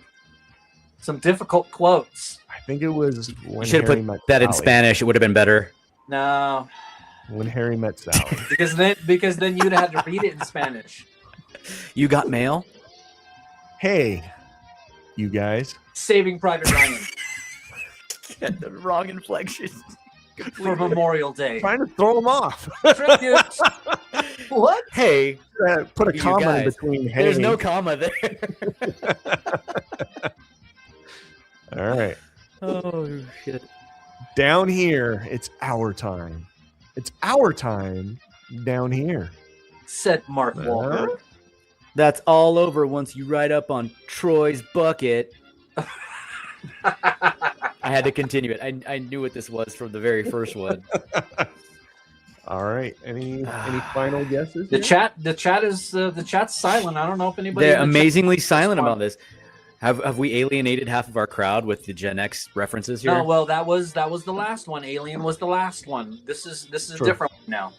some difficult quotes. I think it was when You should have Harry put met that in Sally. Spanish. It would have been better. No, When Harry met Sally. because then you'd have had to read it in Spanish. You got mail? Hey, you guys. Saving Private Ryan Get the wrong inflection. for Memorial Day. Trying to throw them off. Tribute. What? Hey, Put a You comma in guys, between hey. there's no comma there. All right. Oh, shit. Down here, it's our time. It's our time down here. Said Mark Wahlberg. That's all over once you ride up on Troy's bucket. I had to continue it. I knew what this was from the very first one. All right. Any final guesses? The here? chat's silent. I don't know if anybody. They're in the chat- amazingly silent one. about this. Have we alienated half of our crowd with the Gen X references here? No, well, that was the last one. Alien was the last one. This is a True. different one now.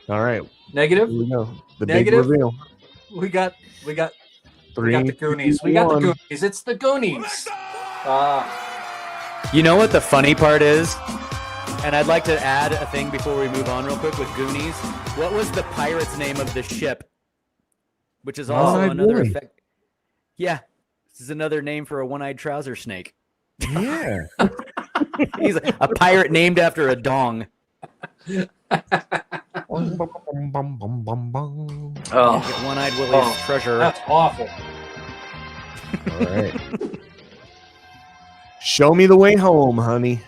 All right. Negative. Here we go. The Negative? big reveal. We got Three, the Goonies. two, We got the one. Goonies. It's the Goonies. You know what the funny part is? And I'd like to add a thing before we move on real quick with Goonies. What was the pirate's name of the ship? Which is also One-eyed another Willie. effect. Yeah. This is another name for a one-eyed trouser snake. Yeah. He's a pirate named after a dong. Bum, bum, bum, bum, bum, bum. Oh, Get one-eyed Willie's treasure. that's awful. All right. Show me the way home, honey.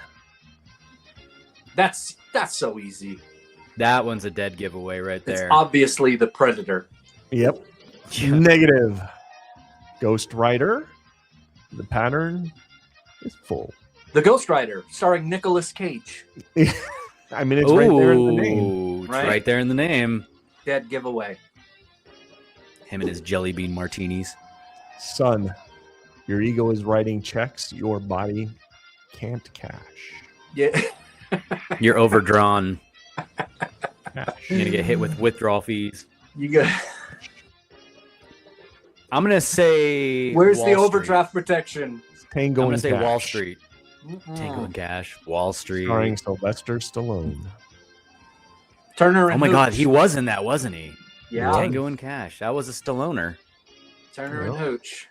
That's so easy. That one's a dead giveaway right It's there. obviously the Predator. Yep. Negative. Ghost Rider. The pattern is full. The Ghost Rider, starring Nicolas Cage. I mean, it's right there in the name. Ooh, it's Right? right there in the name. Dead giveaway. Him and his jelly bean martinis. Son, your ego is writing checks your body can't cash. Yeah. You're overdrawn. Cash. You're gonna get hit with withdrawal fees. You got. I'm gonna say. Where's Wall the Street. overdraft protection? Tango I'm gonna and say Cash, Wall Street. Mm-mm. Tango and Cash. Wall Street. starring Sylvester Stallone. Turner and Oh my God, Hooch. he was in that, wasn't he? Yeah. Tango and Cash. That was a Stalloner. Turner and Yeah. Hooch.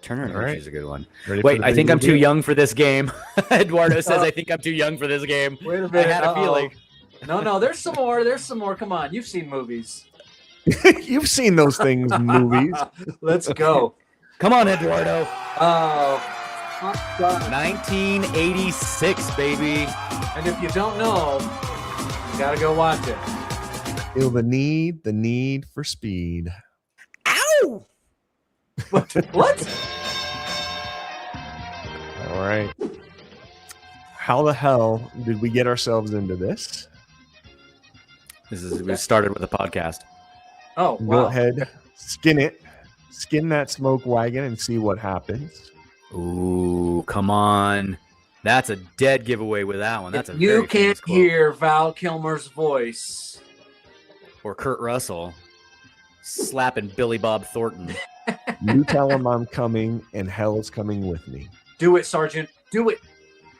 Turner and All Hooch right. is a good one. Ready for Wait, the I big think I'm too reveal? young for this game. Eduardo says Oh. I think I'm too young for this game. Wait a I minute. had a uh-oh. feeling. No, there's some more. There's some more. Come on. You've seen movies. You've seen those things in movies. Let's go. Come on, Eduardo. Oh. 1986, baby. And if you don't know, you gotta go watch it. Feel the need for speed. Ow! What? All right. How the hell did we get ourselves into this? We started with a podcast. Oh, Go wow. ahead, skin that smoke wagon and see what happens. Ooh, come on. That's a dead giveaway with that one. That's a If very you can't famous quote. hear Val Kilmer's voice. Or Kurt Russell slapping Billy Bob Thornton. You tell him I'm coming, and hell's coming with me. Do it, Sergeant. Do it.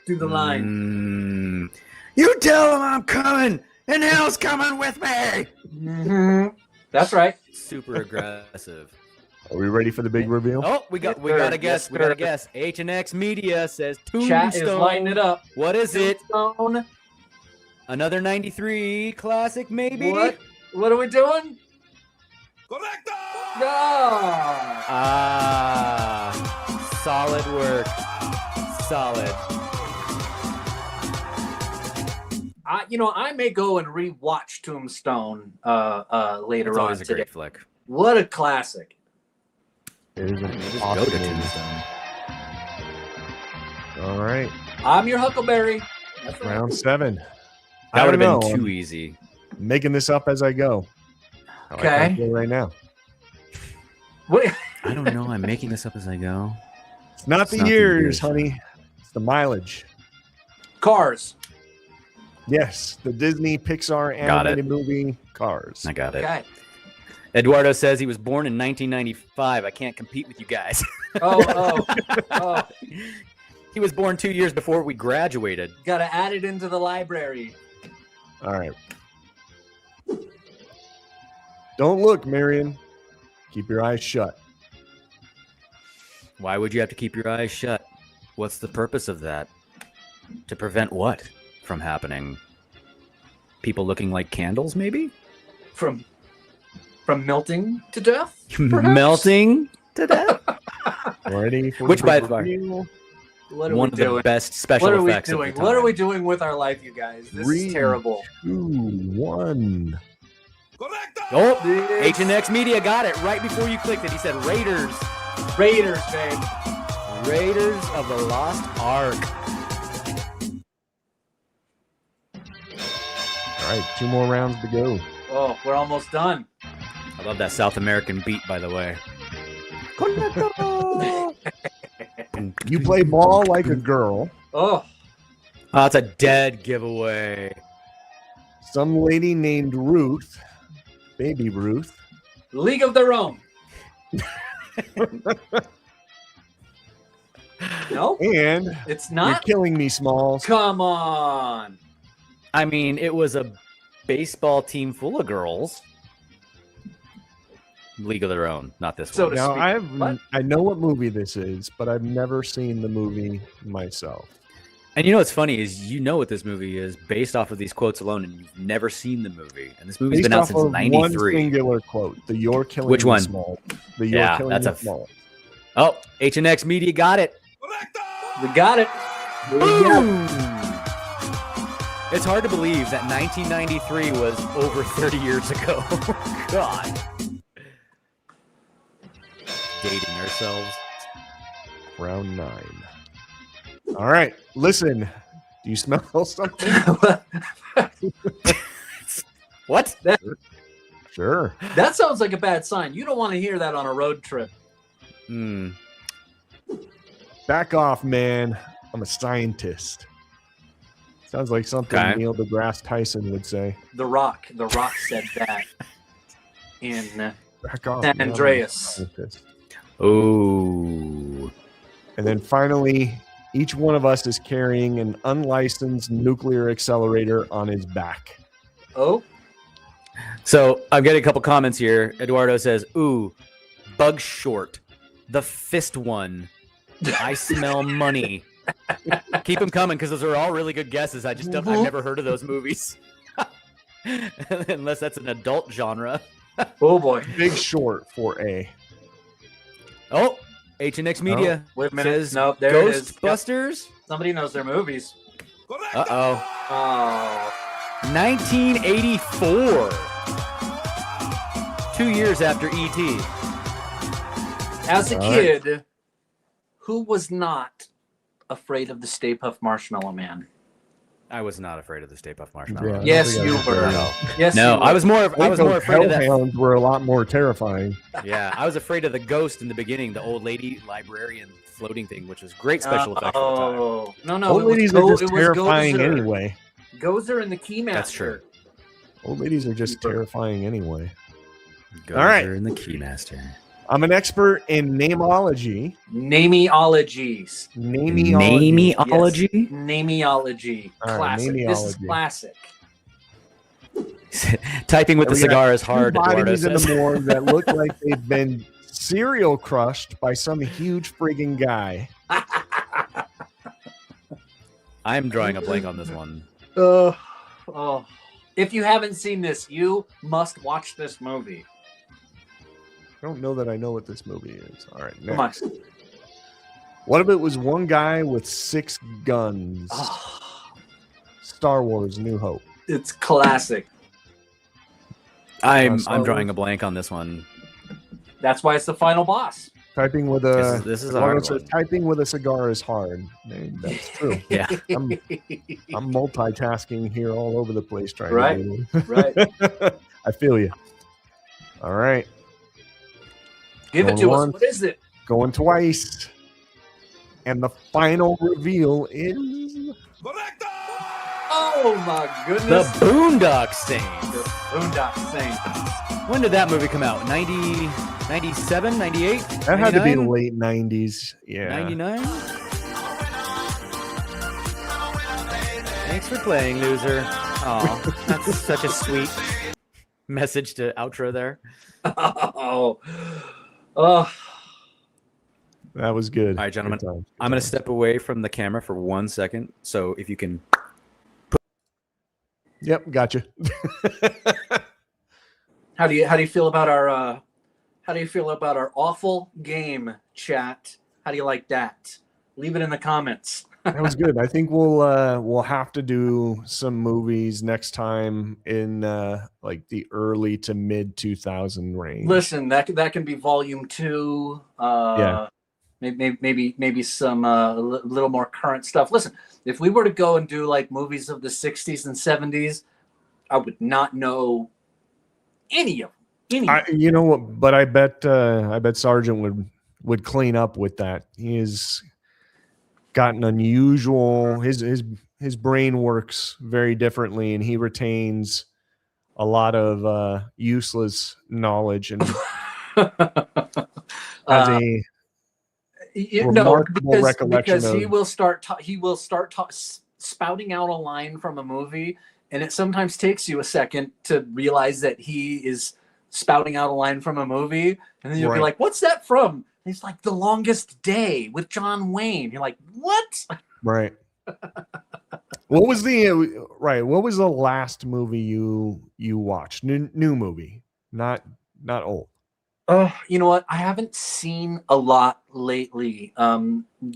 Do the line. You tell him I'm coming, and hell's coming with me. Mm-hmm. That's right. Super aggressive. Are we ready for the big reveal? Oh, we got a guess. Yes, We got a sir. guess. H&X Media says Tombstone. Chat is lighting it up. What is it? Tombstone. Another 93 classic, maybe? What are we doing? Correcto! Ah, solid work. Solid. I may go and rewatch Tombstone later It's on always a today. great flick. What a classic! It is an Just awesome go to movie. Tombstone. All right, I'm your Huckleberry. That's right. round 7. That I would have don't been know. too I'm easy. making this up as I go. I Okay. can't feel right now. What? I don't know. I'm making this up as I go. It's not It's the not the years, years. honey. It's the mileage. Cars. Yes, the Disney Pixar Got it. animated movie Cars. I got it. Okay. Eduardo says he was born in 1995. I can't compete with you guys. Oh. He was born 2 years before we graduated. Got to add it into the library. All right. Don't look, Marion. Keep your eyes shut. Why would you have to keep your eyes shut? What's the purpose of that? To prevent what from happening? People looking like candles, maybe? From melting to death? Perhaps? Melting to death? Ready for Which, the by big the way, reveal? What are one we of the doing? best special What are we effects of the doing? time. What are we doing with our life, you guys? This Three. is terrible. 2, 1. Correcto! Oh, It's H&X Media got it right before you clicked it. He said Raiders. Raiders, babe. Raiders of the Lost Ark. All right, 2 more rounds to go. Oh, we're almost done. I love that South American beat, by the way. You play ball like a girl. Oh, Oh, it's a dead giveaway. Some lady named Ruth, baby Ruth, League of Their Own. No, and it's you're not. killing me, Smalls. Come on. I mean, it was a baseball team full of girls. League of Their Own, not this So one. to Now speak. I know what movie this is, but I've never seen the movie myself. And you know what's funny is you know what this movie is based off of these quotes alone, and you've never seen the movie. And this movie's Based been out off since of one '93. singular quote: "The you're killing Which me, one? Small." The you're Yeah, killing that's me, a Small. Oh, H&X Media got it. We got it. Boom! It's hard to believe that 1993 was over 30 years ago. God. Dating ourselves. Round 9. All right, listen. Do you smell something? What? Sure. That sounds like a bad sign. You don't want to hear that on a road trip. Hmm. Back off, man. I'm a scientist. Sounds like something Okay. Neil deGrasse Tyson would say. The Rock said that in Back off. San man, I'm a Andreas. scientist. Oh. And then finally, each one of us is carrying an unlicensed nuclear accelerator on his back. Oh, So I'm getting a couple comments here. Eduardo says, "Ooh, Bug Short, the fist one. I smell money." Keep them coming because those are all really good guesses. I've never heard of those movies, unless that's an adult genre. oh boy. Big Short for A. Oh, H&X Media Wait a minute. says No, there it is. Yep. Ghostbusters. Somebody knows their movies. Uh-oh. Oh, 1984. 2 years after E.T. as a All right. kid, who was not afraid of the Stay Puft Marshmallow Man? I was not afraid of the Stay Puft Marshmallow. Yeah, I don't Yes, think I you was afraid were. of that. Yes, No, you were. I was more I think afraid those of that. hellhounds were a lot more terrifying. Yeah, I was afraid of the ghost in the beginning, the old lady librarian floating thing, which was great special effects for the time. Oh no, Old ladies are just it was terrifying Gozer. anyway. Gozer and the Keymaster. That's true. Old ladies are just terrifying anyway. Gozer All right. and the Keymaster. I'm an expert in nameology. Nameologies. Nameology. Nameology? Yes. Nameology. All right, Classic. This is nameology. classic. Typing with the We got cigar is two hard, Eduardo bodies in says. the morgue that look like they've been serial crushed by some huge friggin' guy. I'm drawing a blank on this one. Oh. If you haven't seen this, you must watch this movie. I don't know that I know what this movie is. All right, Come on. next. What if it was one guy with 6 guns? Oh, Star Wars: New Hope. it's classic. I'm Star drawing Wars. a blank on this one. That's why it's the final boss. Typing with a This is a Eduardo hard says, one. typing with a cigar is hard. That's true. Yeah. I'm multitasking here all over the place trying Right. to do Right. this. I feel you. All right. Give it Going to us. once. What is it? Going twice. And the final reveal is Oh my The goodness. Boondock Saints. The Boondock Saints. When did that movie come out? 90, 97, 98? that had to be 99? late 90s. Yeah. 99? Thanks for playing, loser. Oh, that's such a sweet message to outro there. Oh. That was good. All right, gentlemen. Good time. Good I'm going time. to step away from the camera for 1 second. So if you can. Yep, gotcha. How do you feel about our awful game chat? How do you like that? Leave it in the comments. That was good. I think we'll have to do some movies next time in like the early to mid 2000 range. Listen, that can be volume 2. Yeah. Maybe some little more current stuff. Listen, if we were to go and do like movies of the 60s and 70s, I would not know any of them. You know what? But I bet Sargent would clean up with that. He has gotten unusual. His brain works very differently, and he retains a lot of useless knowledge and has a remarkable recollection because he of- will start spouting out a line from a movie, and it sometimes takes you a second to realize that he is spouting out a line from a movie, and then you'll be Right. like, "What's that from?" And he's like, "The Longest Day" with John Wayne. You're like, "What?" Right. What was the last movie you watched? New movie, not old. You know what? I haven't seen a lot lately.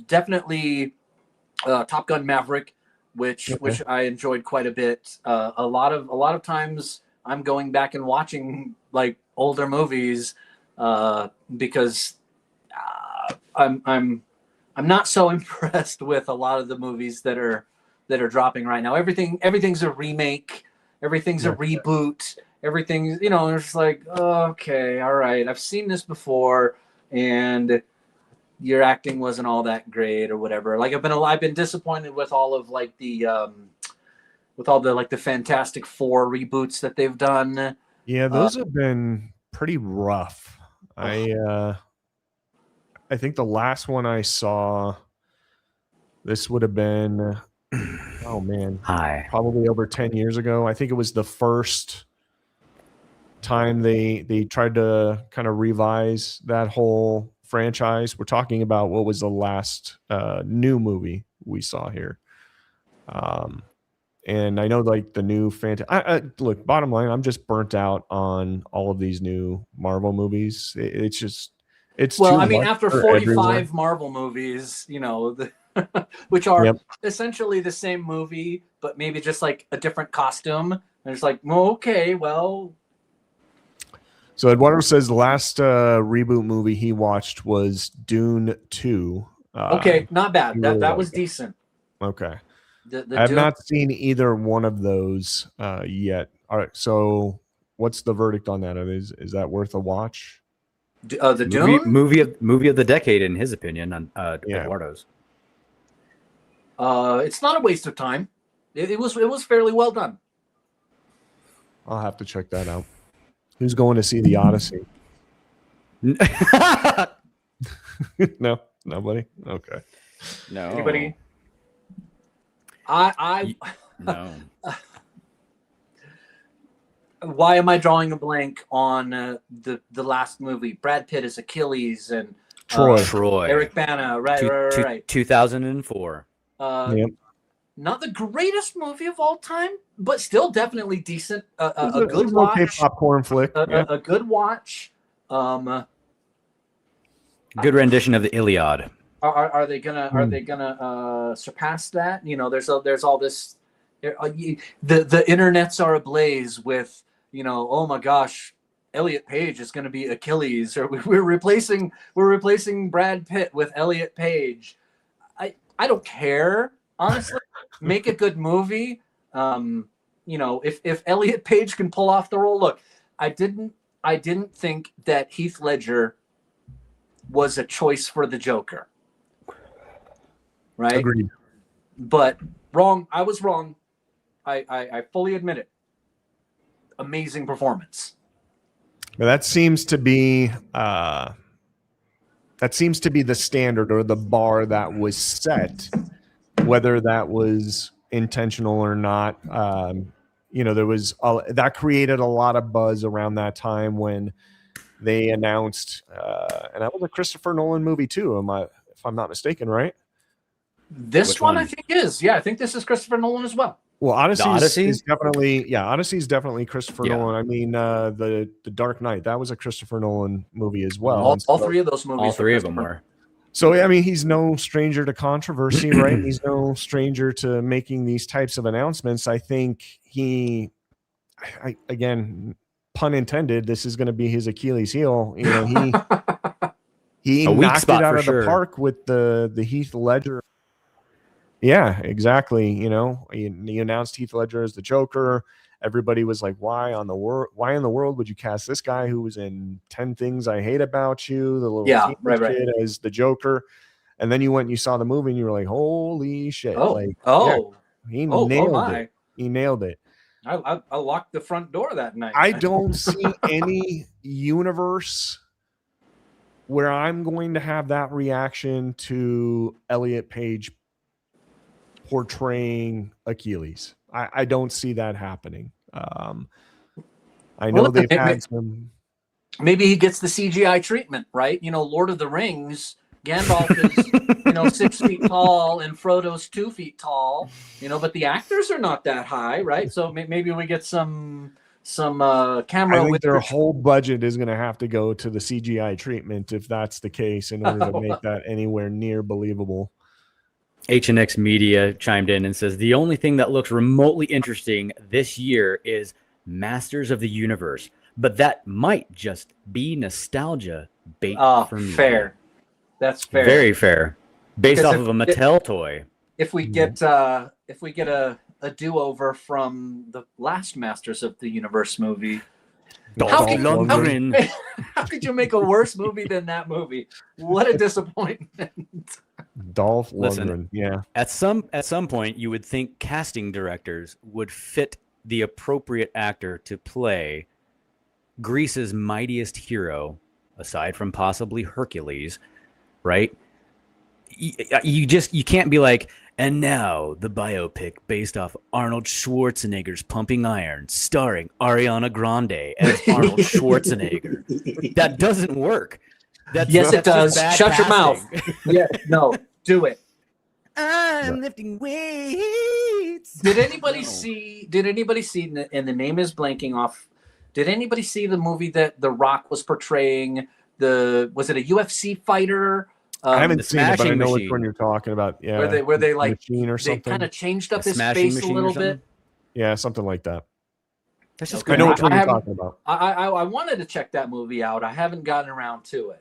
Definitely Top Gun Maverick, which I enjoyed quite a bit. A lot of times I'm going back and watching like older movies because I'm not so impressed with a lot of the movies that are dropping right now. Everything's a remake, everything's a reboot. Everything's, it's like, okay, all right, I've seen this before, and your acting wasn't all that great or whatever. Like I've been disappointed with all of like the the Fantastic Four reboots that they've done. Yeah, those have been pretty rough. I think the last one I saw, this would have been, oh man, probably over 10 years ago. I think it was the first time they tried to kind of revise that whole franchise. We're talking about what was the last new movie we saw here. And I know like the new look, bottom line, I'm just burnt out on all of these new Marvel movies. It's Well, too I mean, much after for 45 everyone. Marvel movies, which are essentially the same movie, but maybe just like a different costume. And it's like, well, okay, well. So Eduardo says the last reboot movie he watched was Dune 2. Okay, not bad. Really That was liked it. decent. Okay. I have not seen either one of those yet. All right, so what's the verdict on that? Is that worth a watch? The Dune movie of the decade, in his opinion, on Eduardo's. It's not a waste of time. It was fairly well done. I'll have to check that out. Who's going to see the Odyssey? No, nobody. Okay. No. Anybody? I No. Why am I drawing a blank on the last movie? Brad Pitt is Achilles and Troy. Eric Bana, right. 2004. Yep. Not the greatest movie of all time, but still definitely decent. A good It's watch. okay popcorn flick. A good watch. Good rendition of the Iliad. Are they gonna surpass that? You know, there's all this. The internets are ablaze with, you know, oh my gosh, Elliot Page is going to be Achilles, or we're replacing Brad Pitt with Elliot Page. I don't care, honestly. Make a good movie. You know, if Elliot Page can pull off the role, look, I didn't think that Heath Ledger was a choice for the Joker. Right? Agreed. But wrong. I was wrong. I fully admit it. Amazing performance. But that seems to be the standard or the bar that was set, whether that was intentional or not. You know, there was that created a lot of buzz around that time when they announced, and that was a Christopher Nolan movie too. If I'm not mistaken, right? This one I think is. Yeah, I think this is Christopher Nolan as well. Well, Odyssey is definitely Christopher Nolan. I mean, the Dark Knight, that was a Christopher Nolan movie as well. All three of those movies. All three of them were. So, I mean, he's no stranger to controversy, right? He's no stranger to making these types of announcements. I think again, pun intended, this is going to be his Achilles heel. You know, he knocked it out of the park with the Heath Ledger. Yeah, exactly. You know, he announced Heath Ledger as the Joker. Everybody was like, why in the world would you cast this guy who was in 10 Things I Hate About You, the little kid as the Joker? And then you went and you saw the movie and you were like, holy shit. He nailed it. He nailed it. I locked the front door that night. I don't see any universe where I'm going to have that reaction to Elliot Page portraying Achilles. I don't see that happening. I know they've had some. Maybe he gets the CGI treatment, right? You know, Lord of the Rings, Gandalf is 6 feet tall and Frodo's 2 feet tall. You know, but the actors are not that high, right? So maybe we get some camera. I think their whole budget is going to have to go to the CGI treatment if that's the case, in order to make that anywhere near believable. HNX Media chimed in and says, the only thing that looks remotely interesting this year is Masters of the Universe, but that might just be nostalgia bait for me. Fair. That's fair. Very fair. Based off of a Mattel toy. If we get a do-over from the last Masters of the Universe movie, how could you make a worse movie than that movie? What a disappointment. Dolph Lundgren, yeah. At some point, you would think casting directors would fit the appropriate actor to play Greece's mightiest hero, aside from possibly Hercules, right? You can't be like, and now the biopic based off Arnold Schwarzenegger's Pumping Iron, starring Ariana Grande as Arnold Schwarzenegger. That doesn't work. Yes, it does. Shut your mouth. Yeah, no, do it. I'm lifting weights. Did anybody see? And the name is blanking off. Did anybody see the movie that The Rock was portraying? Was it a UFC fighter? I haven't seen it, but I know which one you're talking about. Yeah, where they like machine or something. They kind of changed up his face a little bit. Yeah, something like that. That's just I know which one you're talking about. I wanted to check that movie out. I haven't gotten around to it.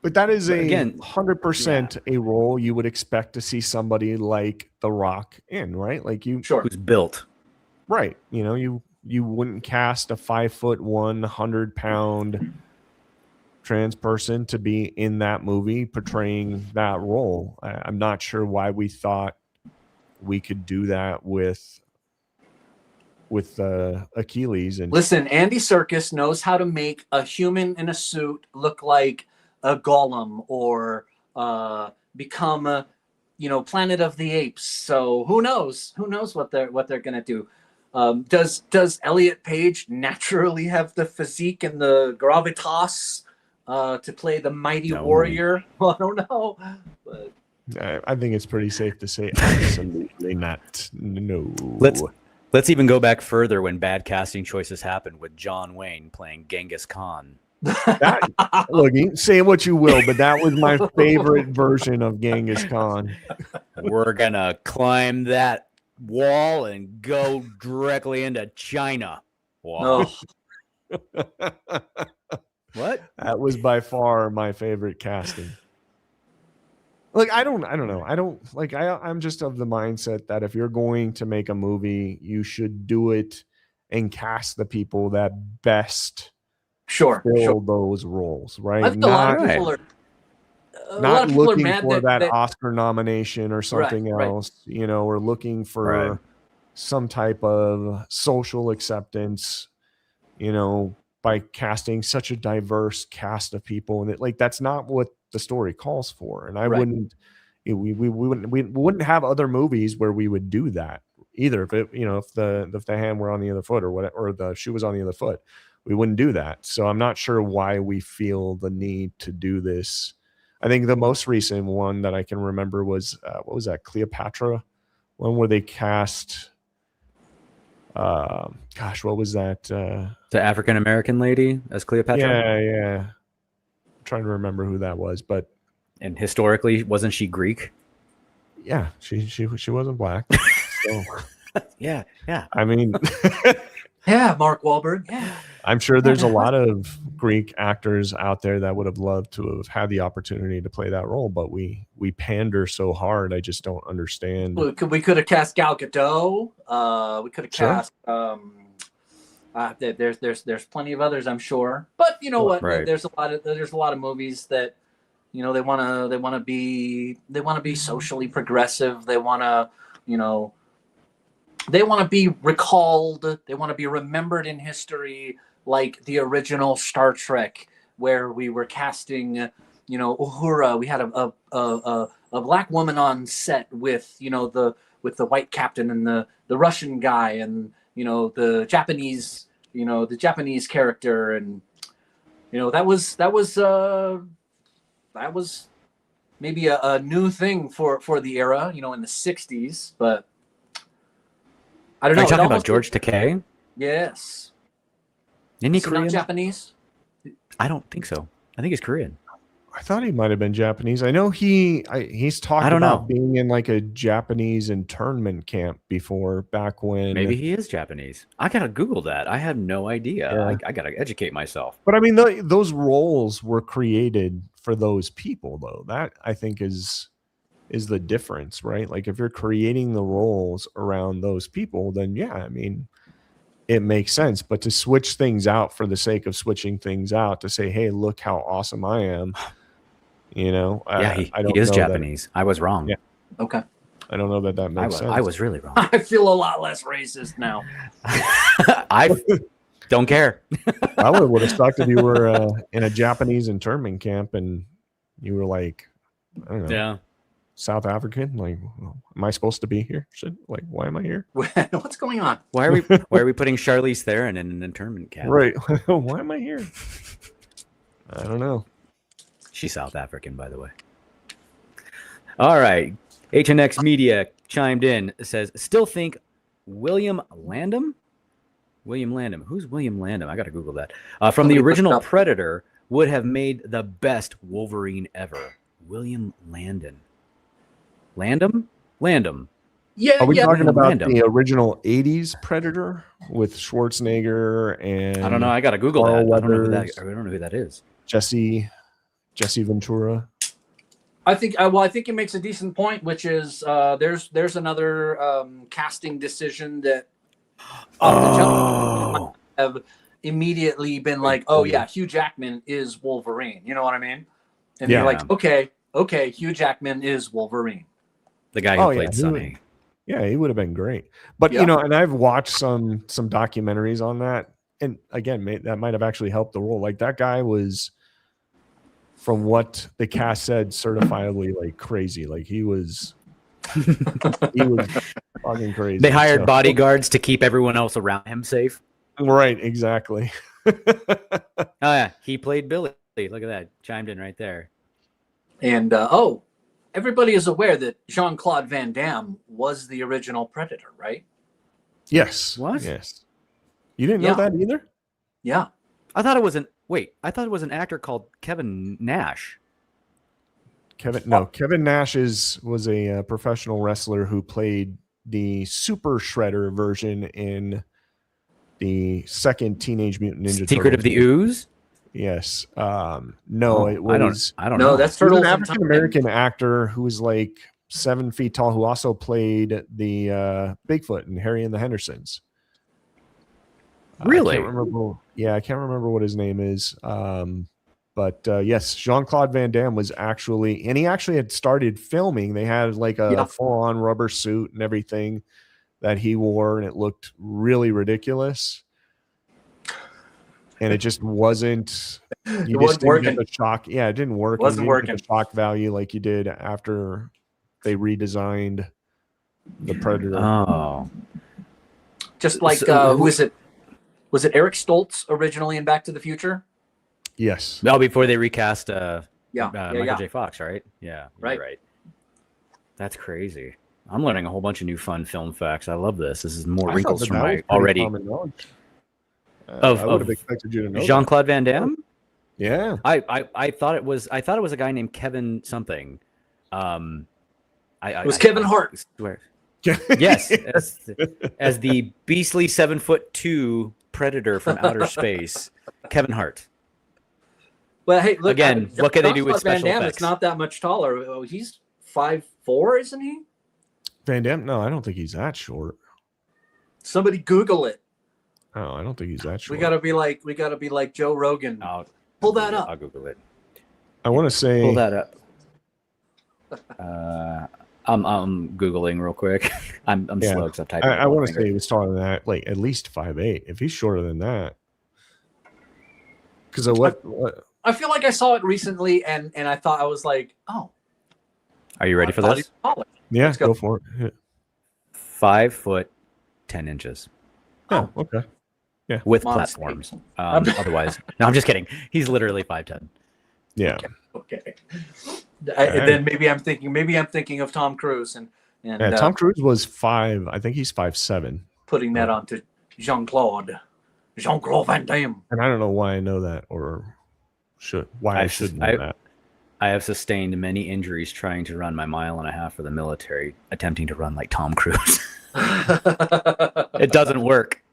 But that is But a again, 100% a role you would expect to see somebody like The Rock in, right? Like you, Sure. who's built. right? You know, you wouldn't cast a 5'1", 100-pound trans person to be in that movie portraying that role. I'm not sure why we thought we could do that with Achilles. And Listen, Andy Serkis knows how to make a human in a suit look like a golem or become a, Planet of the Apes. So who knows? Who knows what they're gonna do? Does Elliot Page naturally have the physique and the gravitas to play the mighty warrior? Well, I don't know. But I think it's pretty safe to say absolutely not. No. Let's even go back further when bad casting choices happened with John Wayne playing Genghis Khan. Look, say what you will, but that was my favorite version of Genghis Khan. We're gonna climb that wall and go directly into China. Wow. What? That was by far my favorite casting. Like, I don't know. I'm just of the mindset that if you're going to make a movie, you should do it and cast the people that best fill those roles, right? I think a lot of people are not looking mad for that that Oscar nomination or something else, or looking for some type of social acceptance, by casting such a diverse cast of people. And that's not what the story calls for. And I wouldn't, we wouldn't have other movies where we would do that either. If it, if the hand were on the other foot or whatever, or the shoe was on the other foot, we wouldn't do that. So I'm not sure why we feel the need to do this. I think the most recent one that I can remember was, what was that? Cleopatra, one where they cast, what was that? The African-American lady as Cleopatra? Yeah. I'm trying to remember who that was, but. And historically, wasn't she Greek? Yeah, she wasn't black. So. Yeah. I mean. Yeah, Mark Wahlberg. Yeah. I'm sure there's a lot of Greek actors out there that would have loved to have had the opportunity to play that role, but we pander so hard. I just don't understand. We could have cast Gal Gadot. We could have cast. There's plenty of others, I'm sure. But you know what? Right. There's a lot of movies that they want to be socially progressive. They want to They want to be recalled. They want to be remembered in history, like the original Star Trek, where we were casting, Uhura. We had a black woman on set with the white captain and the Russian guy and the Japanese character, and that was maybe a new thing for the era, in the 60s, but. I don't know. Are you talking about George Takei? Yes. Isn't he Korean? Not Japanese? I don't think so. I think he's Korean. I thought he might have been Japanese. I know he's talked about being in like a Japanese internment camp before, back when. Maybe he is Japanese. I gotta Google that. I have no idea. Yeah. I gotta educate myself. But I mean, those roles were created for those people, though. That I think is the difference, right? Like if you're creating the roles around those people, then yeah, I mean, it makes sense. But to switch things out for the sake of switching things out, to say, hey, look how awesome I am, he is Japanese. I was wrong. Yeah. Okay. I don't know that makes sense. I was really wrong. I feel a lot less racist now. I don't care. I would have sucked if you were in a Japanese internment camp and you were like, I don't know. Yeah. South African, like, am I supposed to be here? Like, why am I here? What's going on? Why are we putting Charlize Theron in an internment camp? Right. Why am I here? I don't know. She's South African, by the way. All right. HNX Media chimed in. It says, still think William Landon? William Landon. Who's William Landon? I got to Google that. From the original Predator would have made the best Wolverine ever. William Landon. Landon. Yeah. Are we talking about the original 80s Predator with Schwarzenegger and I don't know. I got to Google that. I don't know who that is. Jesse Jesse Ventura. I think he makes a decent point, which is there's another casting decision that off the jump have immediately been like, oh yeah, Hugh Jackman is Wolverine. You know what I mean? And you're like, okay, Hugh Jackman is Wolverine. The guy who played Sonny. He would have been great. But you know, and I've watched some documentaries on that, and again, that might have actually helped the role. Like that guy was, from what the cast said, certifiably like crazy. Like he was fucking crazy. They hired bodyguards to keep everyone else around him safe. Right, exactly. Oh yeah, he played Billy. Look at that, chimed in right there. And everybody is aware that Jean-Claude Van Damme was the original Predator, right? Yes. What? Yes. You didn't know that either? Yeah. I thought it was an actor called Kevin Nash. Kevin Nash was a professional wrestler who played the Super Shredder version in the second Teenage Mutant Ninja Turtles. Secret of the Ooze? Yes. No, it was. I don't know. That's Turtles. Turtles. An African American actor who was like 7 feet tall, who also played the Bigfoot in Harry and the Hendersons. Really? I can't remember what his name is. But yes, Jean-Claude Van Damme was actually, and he actually had started filming. They had like a full-on rubber suit and everything that he wore, and it looked really ridiculous. And it just wasn't. You just didn't get the shock. Yeah, it didn't work. It wasn't working. The shock value like you did after they redesigned the Predator. Oh, just like was it Eric Stoltz originally in Back to the Future? Yes. Well, before they recast Michael J. Fox, right? Yeah, right. Right. That's crazy. I'm learning a whole bunch of new fun film facts. I love this. This is more wrinkles from my already. I would have expected you to know Jean-Claude Van Damme. Yeah, I thought it was a guy named Kevin something. It was Kevin Hart. Swear. Yes, as the beastly 7'2" predator from outer space, Kevin Hart. Well, hey, look again. What can they do with special effects? It's not that much taller. Oh, he's 5'4", isn't he? Van Damme? No, I don't think he's that short. Somebody Google it. Oh, I don't think he's that short. We gotta be like Joe Rogan. Pull that up. I'll Google it. I want to say pull that up. I'm Googling real quick. I'm slow because I'm typing. I want to say he was taller than that, like at least 5'8". If he's shorter than that, because of what? I feel like I saw it recently, and I thought, I was like, oh. Are you ready for this? Yeah, go for it. Yeah. 5 foot 10 inches. Oh, okay. Yeah, with platforms. Otherwise, no, I'm just kidding. He's literally 5'10". Yeah. Okay. And then maybe I'm thinking of Tom Cruise and Tom Cruise was 5. I think he's 5'7". Putting that onto Jean-Claude Van Damme. And I don't know why I know that, or I should know that. I have sustained many injuries trying to run my 1.5 miles for the military, attempting to run like Tom Cruise. It doesn't work.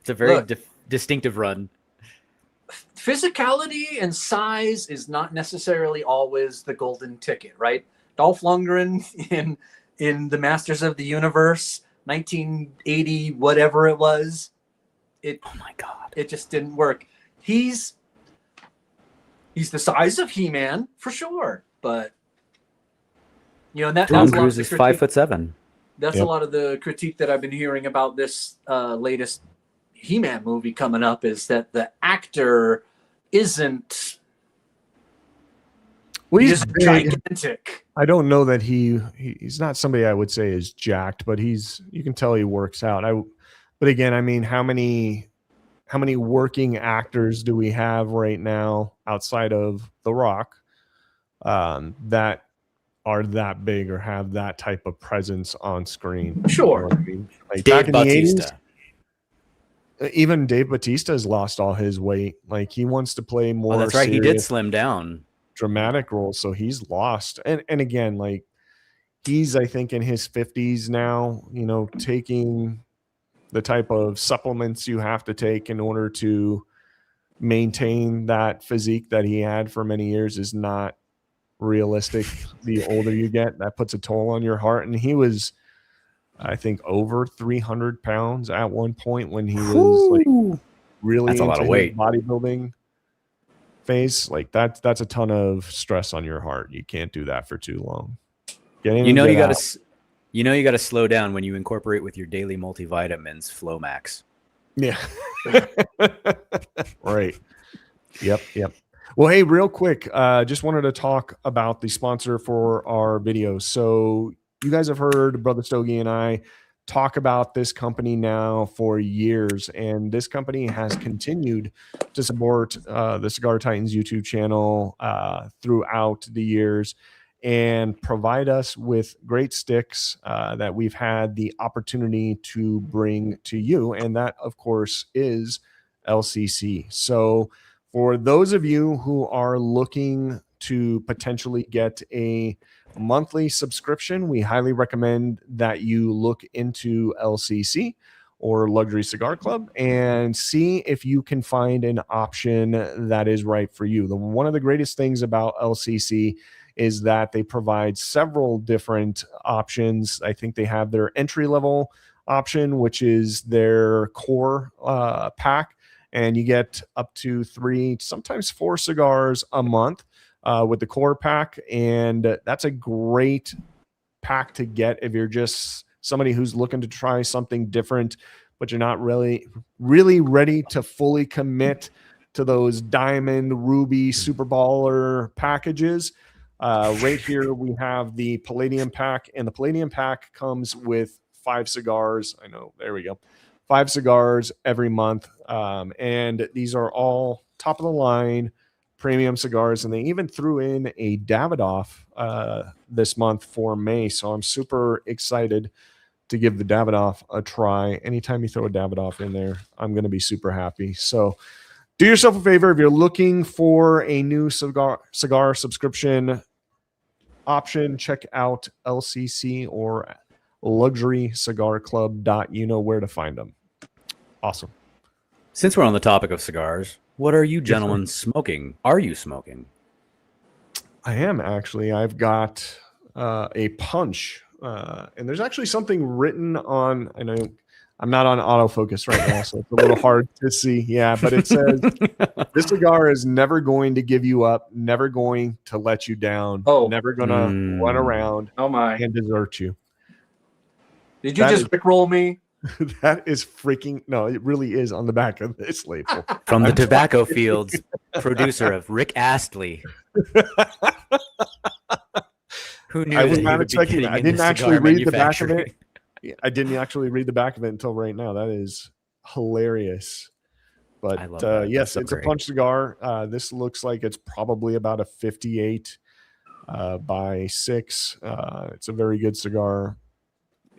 It's a very distinctive run. Physicality and size is not necessarily always the golden ticket, right? Dolph Lundgren in the Masters of the Universe, 1980, whatever it was. Oh my God. It just didn't work. He's the size of He-Man for sure, but Tom Cruise is 5'7". That's a lot of the critique that I've been hearing about this latest He-Man movie coming up, is that the actor isn't. Well, he's gigantic. I don't know that he's not somebody I would say is jacked, but you can tell he works out. But again, I mean, how many working actors do we have right now outside of The Rock that are that big or have that type of presence on screen? Sure. You know what I mean? Like Dave back in Bautista. The 80s, even Dave Bautista has lost all his weight. Like he wants to play more. Oh, that's right. He did slim down. Dramatic roles, so he's lost. And again, like he's, I think, in his 50s now, taking the type of supplements you have to take in order to maintain that physique that he had for many years is not realistic. The older you get, that puts a toll on your heart. And he was, I think, over 300 pounds at one point when he was like really That's a lot into of weight. his bodybuilding phase. Like that's a ton of stress on your heart. You can't do that for too long. You know, you got to slow down when you incorporate with your daily multivitamins Flomax. Yeah. Right. Yep. Well, hey, real quick, just wanted to talk about the sponsor for our videos. So you guys have heard Brother Stogie and I talk about this company now for years, and this company has continued to support the Cigar Titans YouTube channel throughout the years and provide us with great sticks that we've had the opportunity to bring to you. And that, of course, is LCC. So for those of you who are looking to potentially get a monthly subscription, we highly recommend that you look into LCC or Luxury Cigar Club and see if you can find an option that is right for you. One of the greatest things about LCC is that they provide several different options. I think they have their entry-level option, which is their core pack, and you get up to 3, sometimes 4 cigars a month with the core pack, and that's a great pack to get if you're just somebody who's looking to try something different, but you're not really ready to fully commit to those diamond, ruby, super baller packages. Right here we have the Palladium pack, and the Palladium pack comes with 5 cigars. I know, there we go. 5 cigars every month. And these are all top of the line premium cigars. And they even threw in a Davidoff this month for May. So I'm super excited to give the Davidoff a try. Anytime you throw a Davidoff in there, I'm going to be super happy. So do yourself a favor. If you're looking for a new cigar subscription option, check out LCC or Luxury Cigar Club. You know where to find them. Awesome. Since we're on the topic of cigars, what are you gentlemen smoking? Are you smoking? I am actually. I've got a punch, and there's actually something written on. I know I'm not on autofocus right now, so it's a little hard to see. Yeah, but it says this cigar is never going to give you up, never going to let you down, never gonna run around and desert you. Did you just rickroll me? That is freaking no, it really is on the back of this label. From the tobacco fields, producer of Rick Astley. Who knew? I was not expecting that. I didn't actually read the back of it. I didn't actually read the back of it until right now. That is hilarious. But yes, it's a punch cigar. This looks like it's probably about a 58 by 6. It's a very good cigar.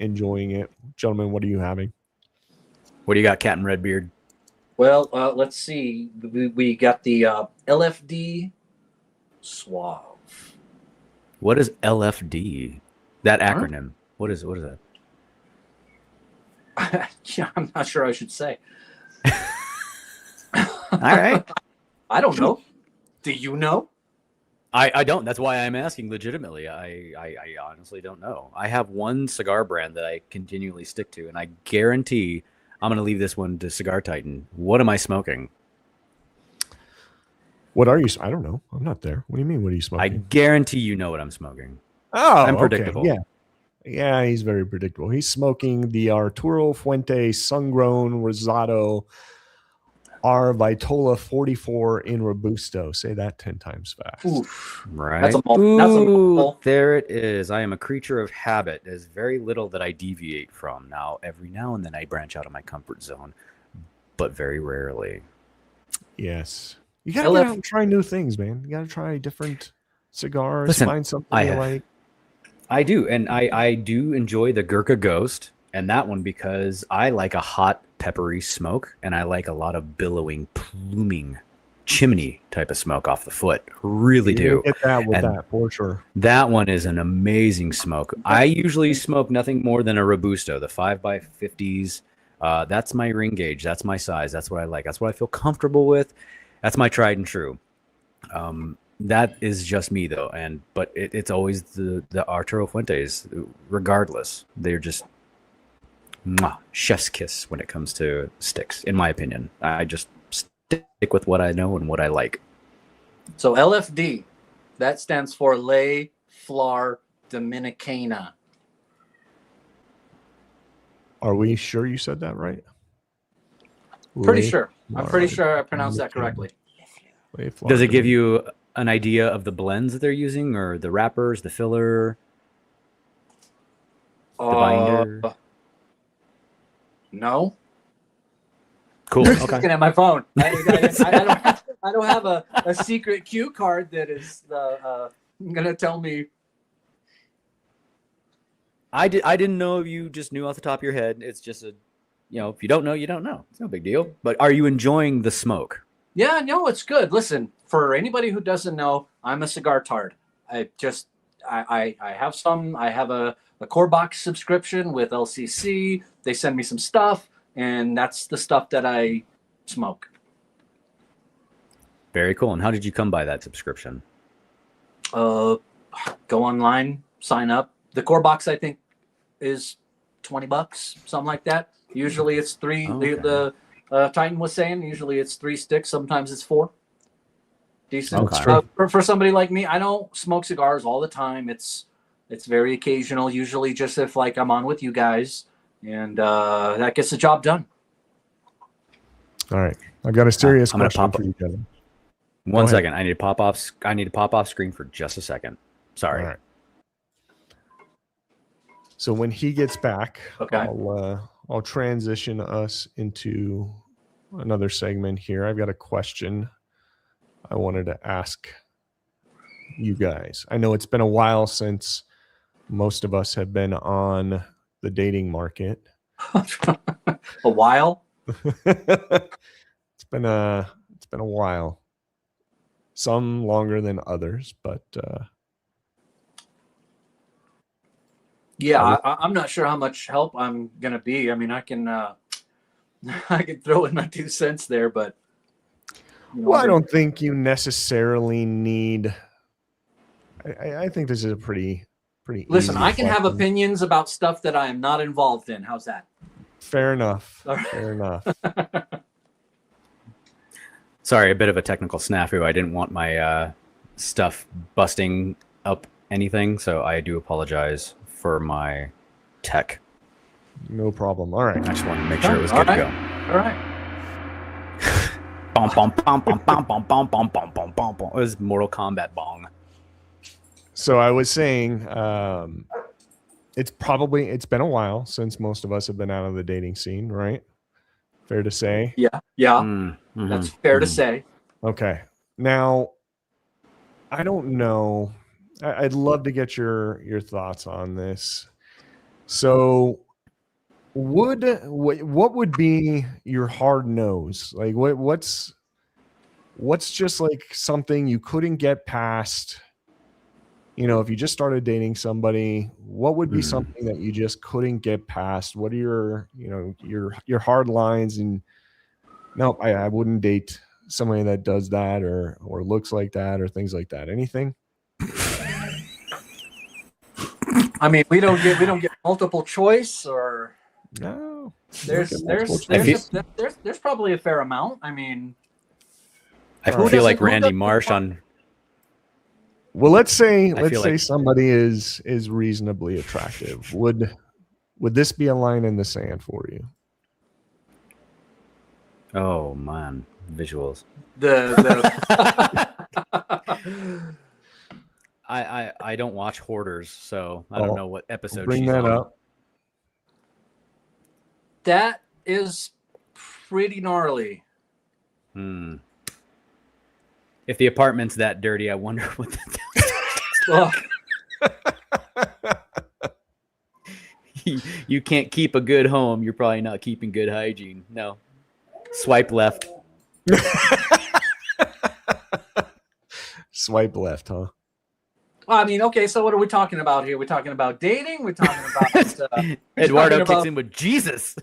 Enjoying it. Gentlemen, what are you having? What do you got, Captain Redbeard? Well, let's see. We got the LFD Suave. What is LFD? That acronym. What is that? Yeah, I'm not sure I should say. All right. I don't know. Do you know? I don't. That's why I'm asking legitimately. I honestly don't know. I have one cigar brand that I continually stick to, and I guarantee I'm going to leave this one to Cigar Titan. What am I smoking? What are you? I don't know. I'm not there. What do you mean? What are you smoking? I guarantee you know what I'm smoking. Oh, I'm predictable. Okay. Yeah, he's very predictable. He's smoking the Arturo Fuente Sungrown Rosado R Vitola 44 in Robusto. Say that 10 times fast. Oof. Right. That's a there it is. I am a creature of habit. There's very little that I deviate from. Now, every now and then I branch out of my comfort zone, but very rarely. Yes. You got to get out and try new things, man. You got to try different cigars. Listen, find something you like. I do. And I do enjoy the Gurkha Ghost and that one because I like a hot, peppery smoke, and I like a lot of billowing, pluming chimney type of smoke off the foot. Really do. Get that with that for sure. That one is an amazing smoke. I usually smoke nothing more than a Robusto, the 5x50s. That's my ring gauge. That's my size. That's what I like. That's what I feel comfortable with. That's my tried and true. That is just me though, but it's always the Arturo Fuentes. Regardless, they're just chef's kiss when it comes to sticks. In my opinion, I just stick with what I know and what I like. So LFD, that stands for Ley Flor Dominicana. Are we sure you said that right? Pretty sure. I'm pretty sure I pronounced that correctly. Does it give you an idea of the blends that they're using, or the wrappers, the filler, the binder? No. Cool. Just Okay. looking at my phone. I don't have a secret cue card that is gonna tell me. I didn't know if you just knew off the top of your head. It's just if you don't know, you don't know. It's no big deal. But are you enjoying the smoke? Yeah, no, it's good. Listen, for anybody who doesn't know, I'm a cigar tard. I have some. I have a core box subscription with LCC. They send me some stuff, and that's the stuff that I smoke. Very cool. And how did you come by that subscription? Go online, sign up. The core box, I think, is $20, something like that. Usually it's three. Okay. The Titan was saying usually it's 3 sticks. Sometimes it's 4. Decent. Okay. For somebody like me, I don't smoke cigars all the time. It's very occasional. Usually just if like I'm on with you guys, and that gets the job done. All right. I've got a serious I'm gonna question pop for you, Kevin. One ahead. second. I need to pop off screen for just a second. Sorry. All right. So when he gets back, Okay. I'll transition us into another segment here. I've got a question I wanted to ask you guys. I know it's been a while since most of us have been on the dating market. A while. It's been a while. Some longer than others, but Yeah, I'm not sure how much help I'm gonna be. I mean, I can throw in my 2 cents there, but well, I don't think you necessarily need. I think this is a pretty. Listen, easy I can have question. opinions about stuff that I am not involved in. How's that? Fair enough. All right. Fair enough. Sorry, a bit of a technical snafu. I didn't want my stuff busting up anything, so I do apologize for my tech. No problem. All right. I just wanted to make sure it was good to go. All right. Bom, bom, bom, bom, bom, bom, bom, bom, bom, bom, bom, bom. It was Mortal Kombat bong. So I was saying, it's been a while since most of us have been out of the dating scene, right? Fair to say. Yeah. Mm-hmm. That's fair to say. Okay. Now, I don't know. I'd love to get your thoughts on this. So, what would be your hard nose? Like, what's just like something you couldn't get past? If you just started dating somebody, what would be something that you just couldn't get past? What are your hard lines? And no, I wouldn't date somebody that does that or looks like that or things like that. Anything? I mean, we don't get multiple choice, or No. there's probably a fair amount. I mean, I Who feel like doesn't- who Randy doesn't Marsh want- on. Well, let's say feel like- somebody is reasonably attractive. Would this be a line in the sand for you? Oh man, visuals. I don't watch Hoarders, so I don't know what episode Bring she's that on. up. That is pretty gnarly. If the apartment's that dirty, I wonder what the Ugh. you can't keep a good home. You're probably not keeping good hygiene. No. Swipe left. Swipe left, huh? Well, I mean, okay. So what are we talking about here? We're talking about dating. We're talking about Eduardo talking kicks about- in with Jesus.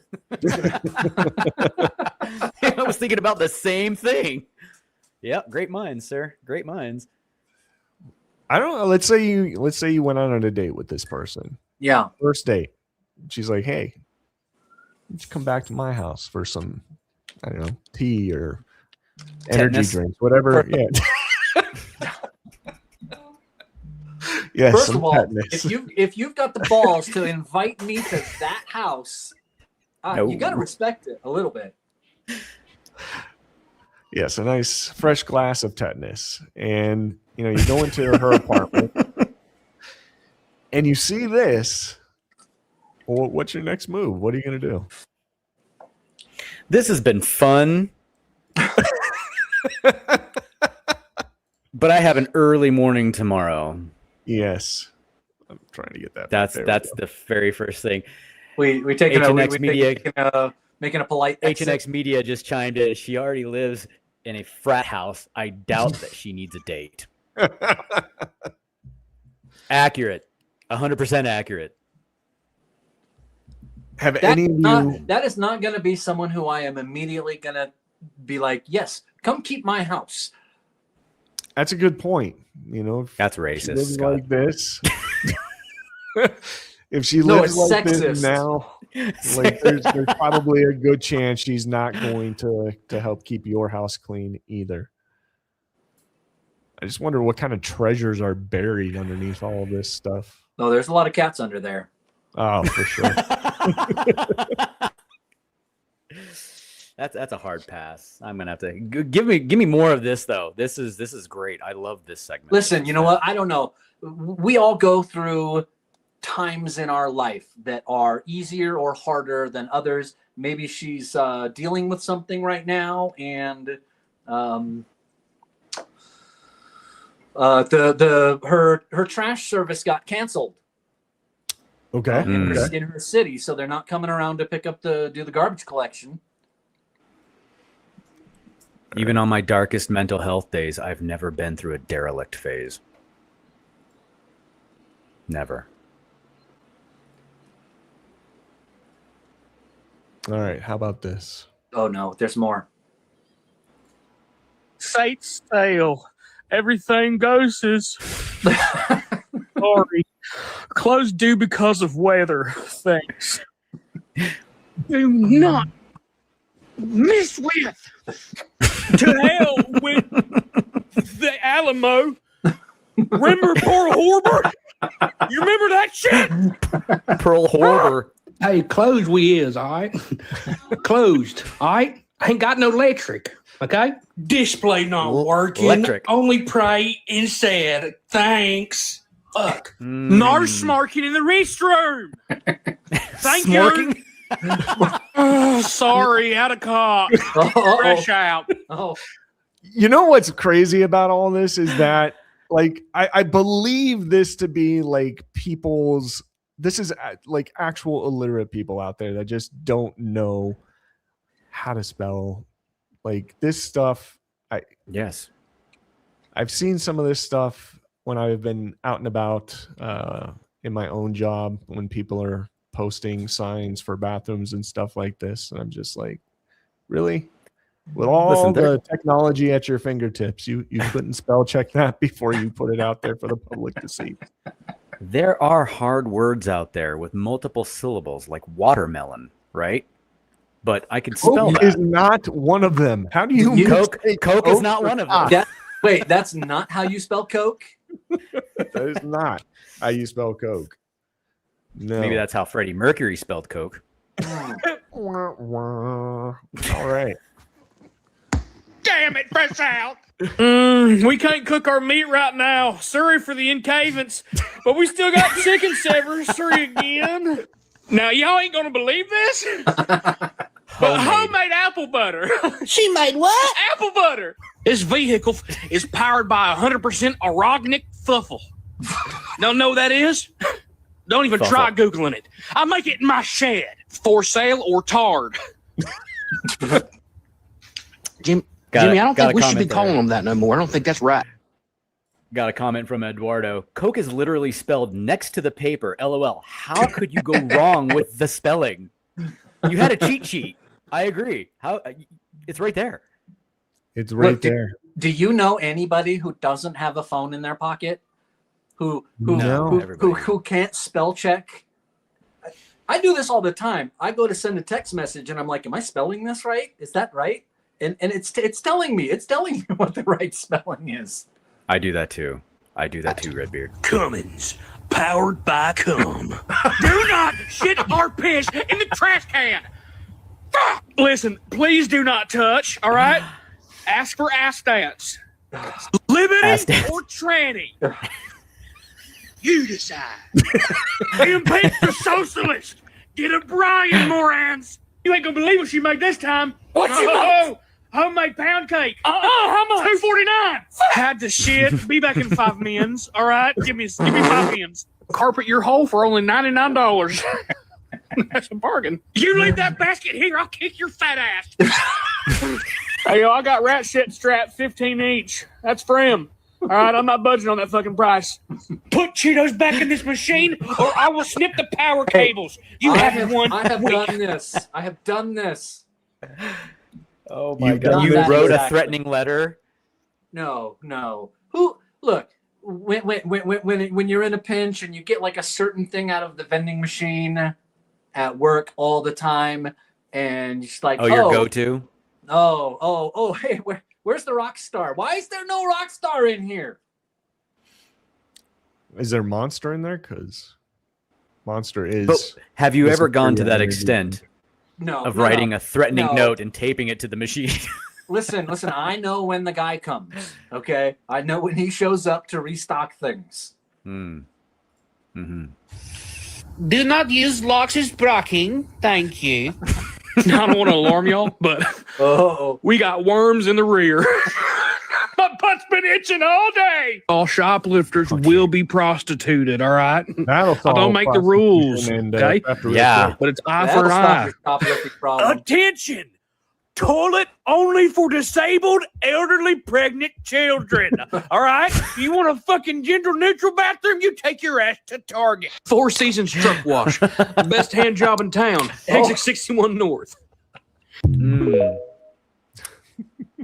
I was thinking about the same thing. Yep, great minds, sir. Great minds. I don't know. Let's say you went on a date with this person. Yeah. First date. She's like, hey, let's come back to my house for some, I don't know, tea or energy Tetanus. drinks, whatever. Yeah. Yes. First some of all, tetanus. if you've got the balls to invite me to that house, No. you got to respect it a little bit. Yes, a nice fresh glass of tetanus. And you go into her apartment and you see this. Well, what's your next move? What are you gonna do? This has been fun. But I have an early morning tomorrow. Yes. I'm trying to get that. That's There we that's go. the very first thing. We taking H&X Media- making a polite exit. H&X Media just chimed in. She already lives in a frat house. I doubt that she needs a date. Accurate. 100% accurate. Have That any of is you? not, that is not going to be someone who I am immediately going to be like, yes, come keep my house. That's a good point. If That's she racist, lives Scott. like this, if she No, lives it's like this sexist. now, like there's probably a good chance she's not going to help keep your house clean either. I just wonder what kind of treasures are buried underneath all of this stuff. No, there's a lot of cats under there. Oh, for sure. That's a hard pass. I'm gonna have to give me more of this though. This is great. I love this segment. Listen, you know what? I don't know. We all go through times in our life that are easier or harder than others. Maybe she's dealing with something right now, and her trash service got canceled. Okay. In her city, so they're not coming around to do the garbage collection. Even on my darkest mental health days, I've never been through a derelict phase. Never. All right. How about this? Oh no, there's more. Fate's tale. Everything goes as sorry. Closed due because of weather. Thanks. Do not mess with. To hell with the Alamo. Remember Pearl Harbor? You remember that shit? Pearl Harbor. Hey, closed we is, all right? Closed, all right? Ain't got no electric, okay? Display not working. Electric. Only pray and said thanks. Fuck. No smarking in the restroom. Thank Smarking? you. Oh, sorry, out of cock. Fresh out. Oh, You know what's crazy about all this is that, like, I believe this to be like this is like actual illiterate people out there that just don't know how to spell like this stuff. Yes. I've seen some of this stuff when I've been out and about in my own job when people are posting signs for bathrooms and stuff like this. And I'm just like, really? With all the technology at your fingertips, you couldn't spell check that before you put it out there for the public to see. There are hard words out there with multiple syllables like watermelon, right? But I can spell Coke that. is not one of them. How do you Coke say Coke is not one of them. wait, that's not how you spell Coke? That is not how you spell Coke. No. Maybe that's how Freddie Mercury spelled Coke. All right. Damn it, fresh out. We can't cook our meat right now. Sorry for the incavants, but we still got chicken severs. Sorry again. Now, y'all ain't gonna believe this, but homemade apple butter. She made what? Apple butter. This vehicle is powered by 100% organic fuffle. Don't know what that is? Don't even try Googling it. I make it in my shed. For sale or tarred. Jimmy, I don't think we should be calling them that no more. I don't think that's right. Got a comment from Eduardo. Coke is literally spelled next to the paper. LOL. How could you go wrong with the spelling? You had a cheat sheet. I agree. How? It's right there. It's right there. Do you know anybody who doesn't have a phone in their pocket? Who can't spell check? I do this all the time. I go to send a text message and I'm like, am I spelling this right? Is that right? And it's telling me what the right spelling is. I do that too. Redbeard. Cummins, powered by Cum. Do not shit or piss in the trash can. Fuck! Listen, please do not touch, all right? Ask for ass dance. Liberty or tranny? You decide. Impeach the socialist. Get a Brian, Morans. You ain't gonna believe what she made this time. What you make? Homemade pound cake. How much? $2.49. Had to shit. Be back in 5 minutes. All right, give me 5 minutes. Carpet your hole for only $99. That's a bargain. You leave that basket here, I'll kick your fat ass. Hey, yo, I got rat shit strapped 15 each. That's for him. All right, I'm not budging on that fucking price. Put Cheetos back in this machine, or I will snip the power cables. I have done this. Oh my God! You wrote a threatening letter. No. Who? Look, when you're in a pinch and you get like a certain thing out of the vending machine at work all the time, and you're just like, your go-to. Hey, where's the rock star? Why is there no rock star in here? Is there Monster in there? Because Monster is. But have you ever gone to that extent of writing a threatening note and taping it to the machine? Listen. I know when the guy comes. Okay, I know when he shows up to restock things. Mm-hmm. Do not use locks as blocking. Thank you. I don't want to alarm y'all, but we got worms in the rear. My butt's been itching all day. All shoplifters will be prostituted, all right? I don't make the rules, okay? Yeah. But it's eye for an eye. Attention! Toilet only for disabled, elderly, pregnant children. All right? You want a fucking gender-neutral bathroom? You take your ass to Target. Four Seasons Truck Wash. The best hand job in town. Exit 61 North.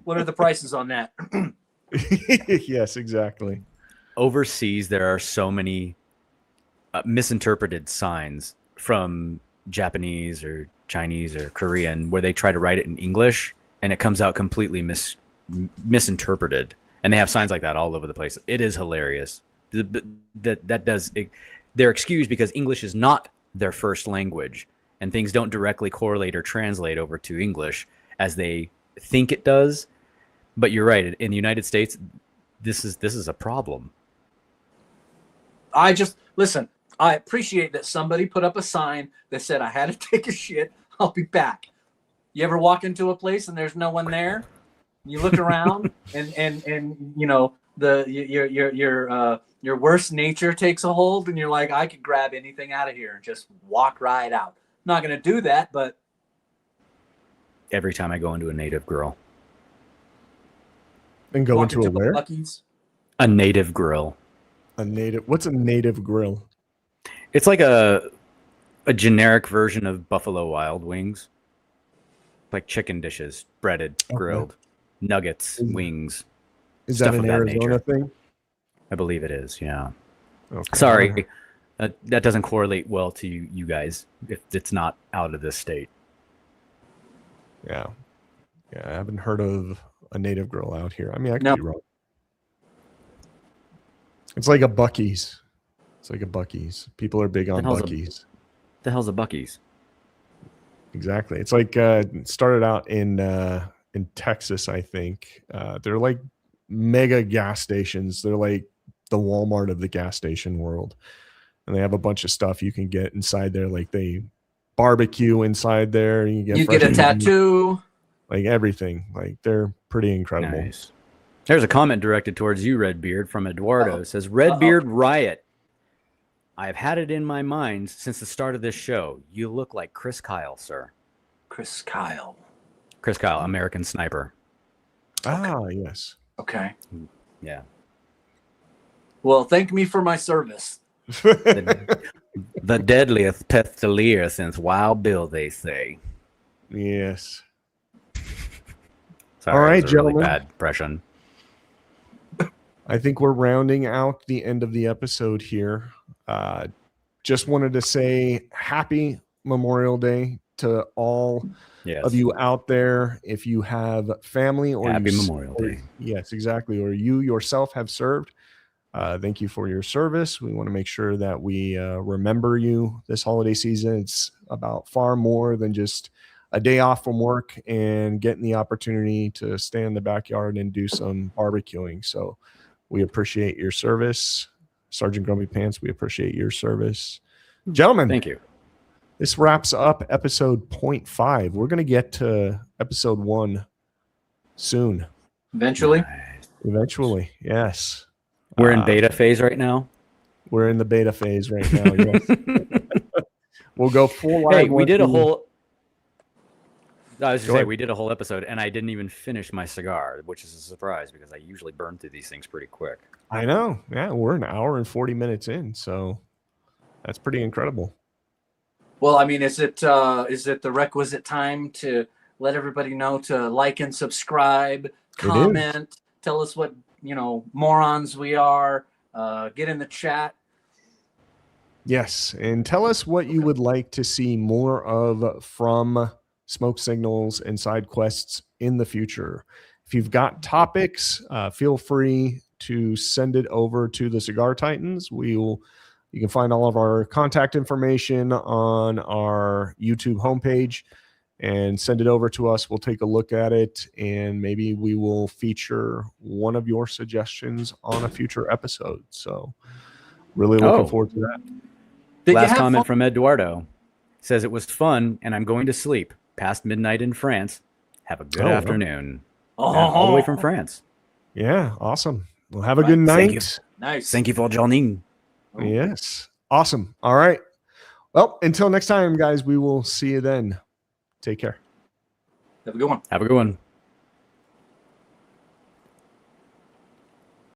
What are the prices on that? Yes, exactly. Overseas, there are so many misinterpreted signs from Japanese or Chinese or Korean where they try to write it in English and it comes out completely misinterpreted. And they have signs like that all over the place. It is hilarious. They're excused because English is not their first language and things don't directly correlate or translate over to English as they think it does. But you're right. In the United States, this is a problem. Listen, I appreciate that somebody put up a sign that said I had to take a shit. I'll be back. You ever walk into a place and there's no one there? You look around and you know your worst nature takes a hold and you're like, I could grab anything out of here and just walk right out. I'm not gonna do that, but every time I go into a native grill. And go into a where? A native grill. What's a native grill? It's like a generic version of Buffalo Wild Wings. Like chicken dishes, breaded, grilled, nuggets, wings. Is that an Arizona thing? I believe it is, yeah. Okay. Sorry, that doesn't correlate well to you guys if it's not out of this state. Yeah. I haven't heard of a native grill out here. I mean, I could be wrong. It's like a Buc-ee's. People are big on Buc-ee's. The hell's a Buc-ee's? Exactly. It's like it started out in Texas, I think. They're like mega gas stations. They're like the Walmart of the gas station world. And they have a bunch of stuff you can get inside there. Like they barbecue inside there. You get a tattoo. Like everything. Like they're pretty incredible. Nice. There's a comment directed towards you, Redbeard, from Eduardo. It says, Redbeard Riot. I've had it in my mind since the start of this show. You look like Chris Kyle, sir. Chris Kyle, American Sniper. Ah, yes. Okay. Yeah. Well, thank me for my service. The deadliest pistolier since Wild Bill, they say. Yes. Sorry, all right, that was a gentlemen. really bad impression. I think we're rounding out the end of the episode here. Just wanted to say happy Memorial Day to all of you out there. If you have family or Happy Memorial Day. Yes, exactly. Or you yourself have served. Thank you for your service. We want to make sure that we remember you this holiday season. It's about far more than just a day off from work and getting the opportunity to stay in the backyard and do some barbecuing. So we appreciate your service. Sergeant Grumpy Pants, we appreciate your service. Gentlemen, Thank you. This wraps up episode 0.5. We're going to get to episode 1 soon. Eventually. Eventually, yes. We're in beta phase right now. We're in the beta phase right now. Yes. We'll go full live. Hey, we did a whole. I was Go just saying, ahead. we did a whole episode, and I didn't even finish my cigar, which is a surprise because I usually burn through these things pretty quick. I know. Yeah, we're an hour and 40 minutes in, so that's pretty incredible. Well, I mean, is it the requisite time to let everybody know to like and subscribe, comment, tell us what, morons we are, get in the chat. Yes, and tell us what you would like to see more of from Smoke Signals and side quests in the future. If you've got topics, feel free to send it over to the Cigar Titans. You can find all of our contact information on our YouTube homepage and send it over to us. We'll take a look at it, and maybe we will feature one of your suggestions on a future episode. So really looking forward to that. Last comment from Eduardo says it was fun, and I'm going to sleep past midnight in France. Have a good afternoon. All the way from France. Yeah, awesome. Well, have a good night. Nice. Thank you for joining. Yes. Awesome. All right. Well, until next time, guys, we will see you then. Take care. Have a good one. Have a good one.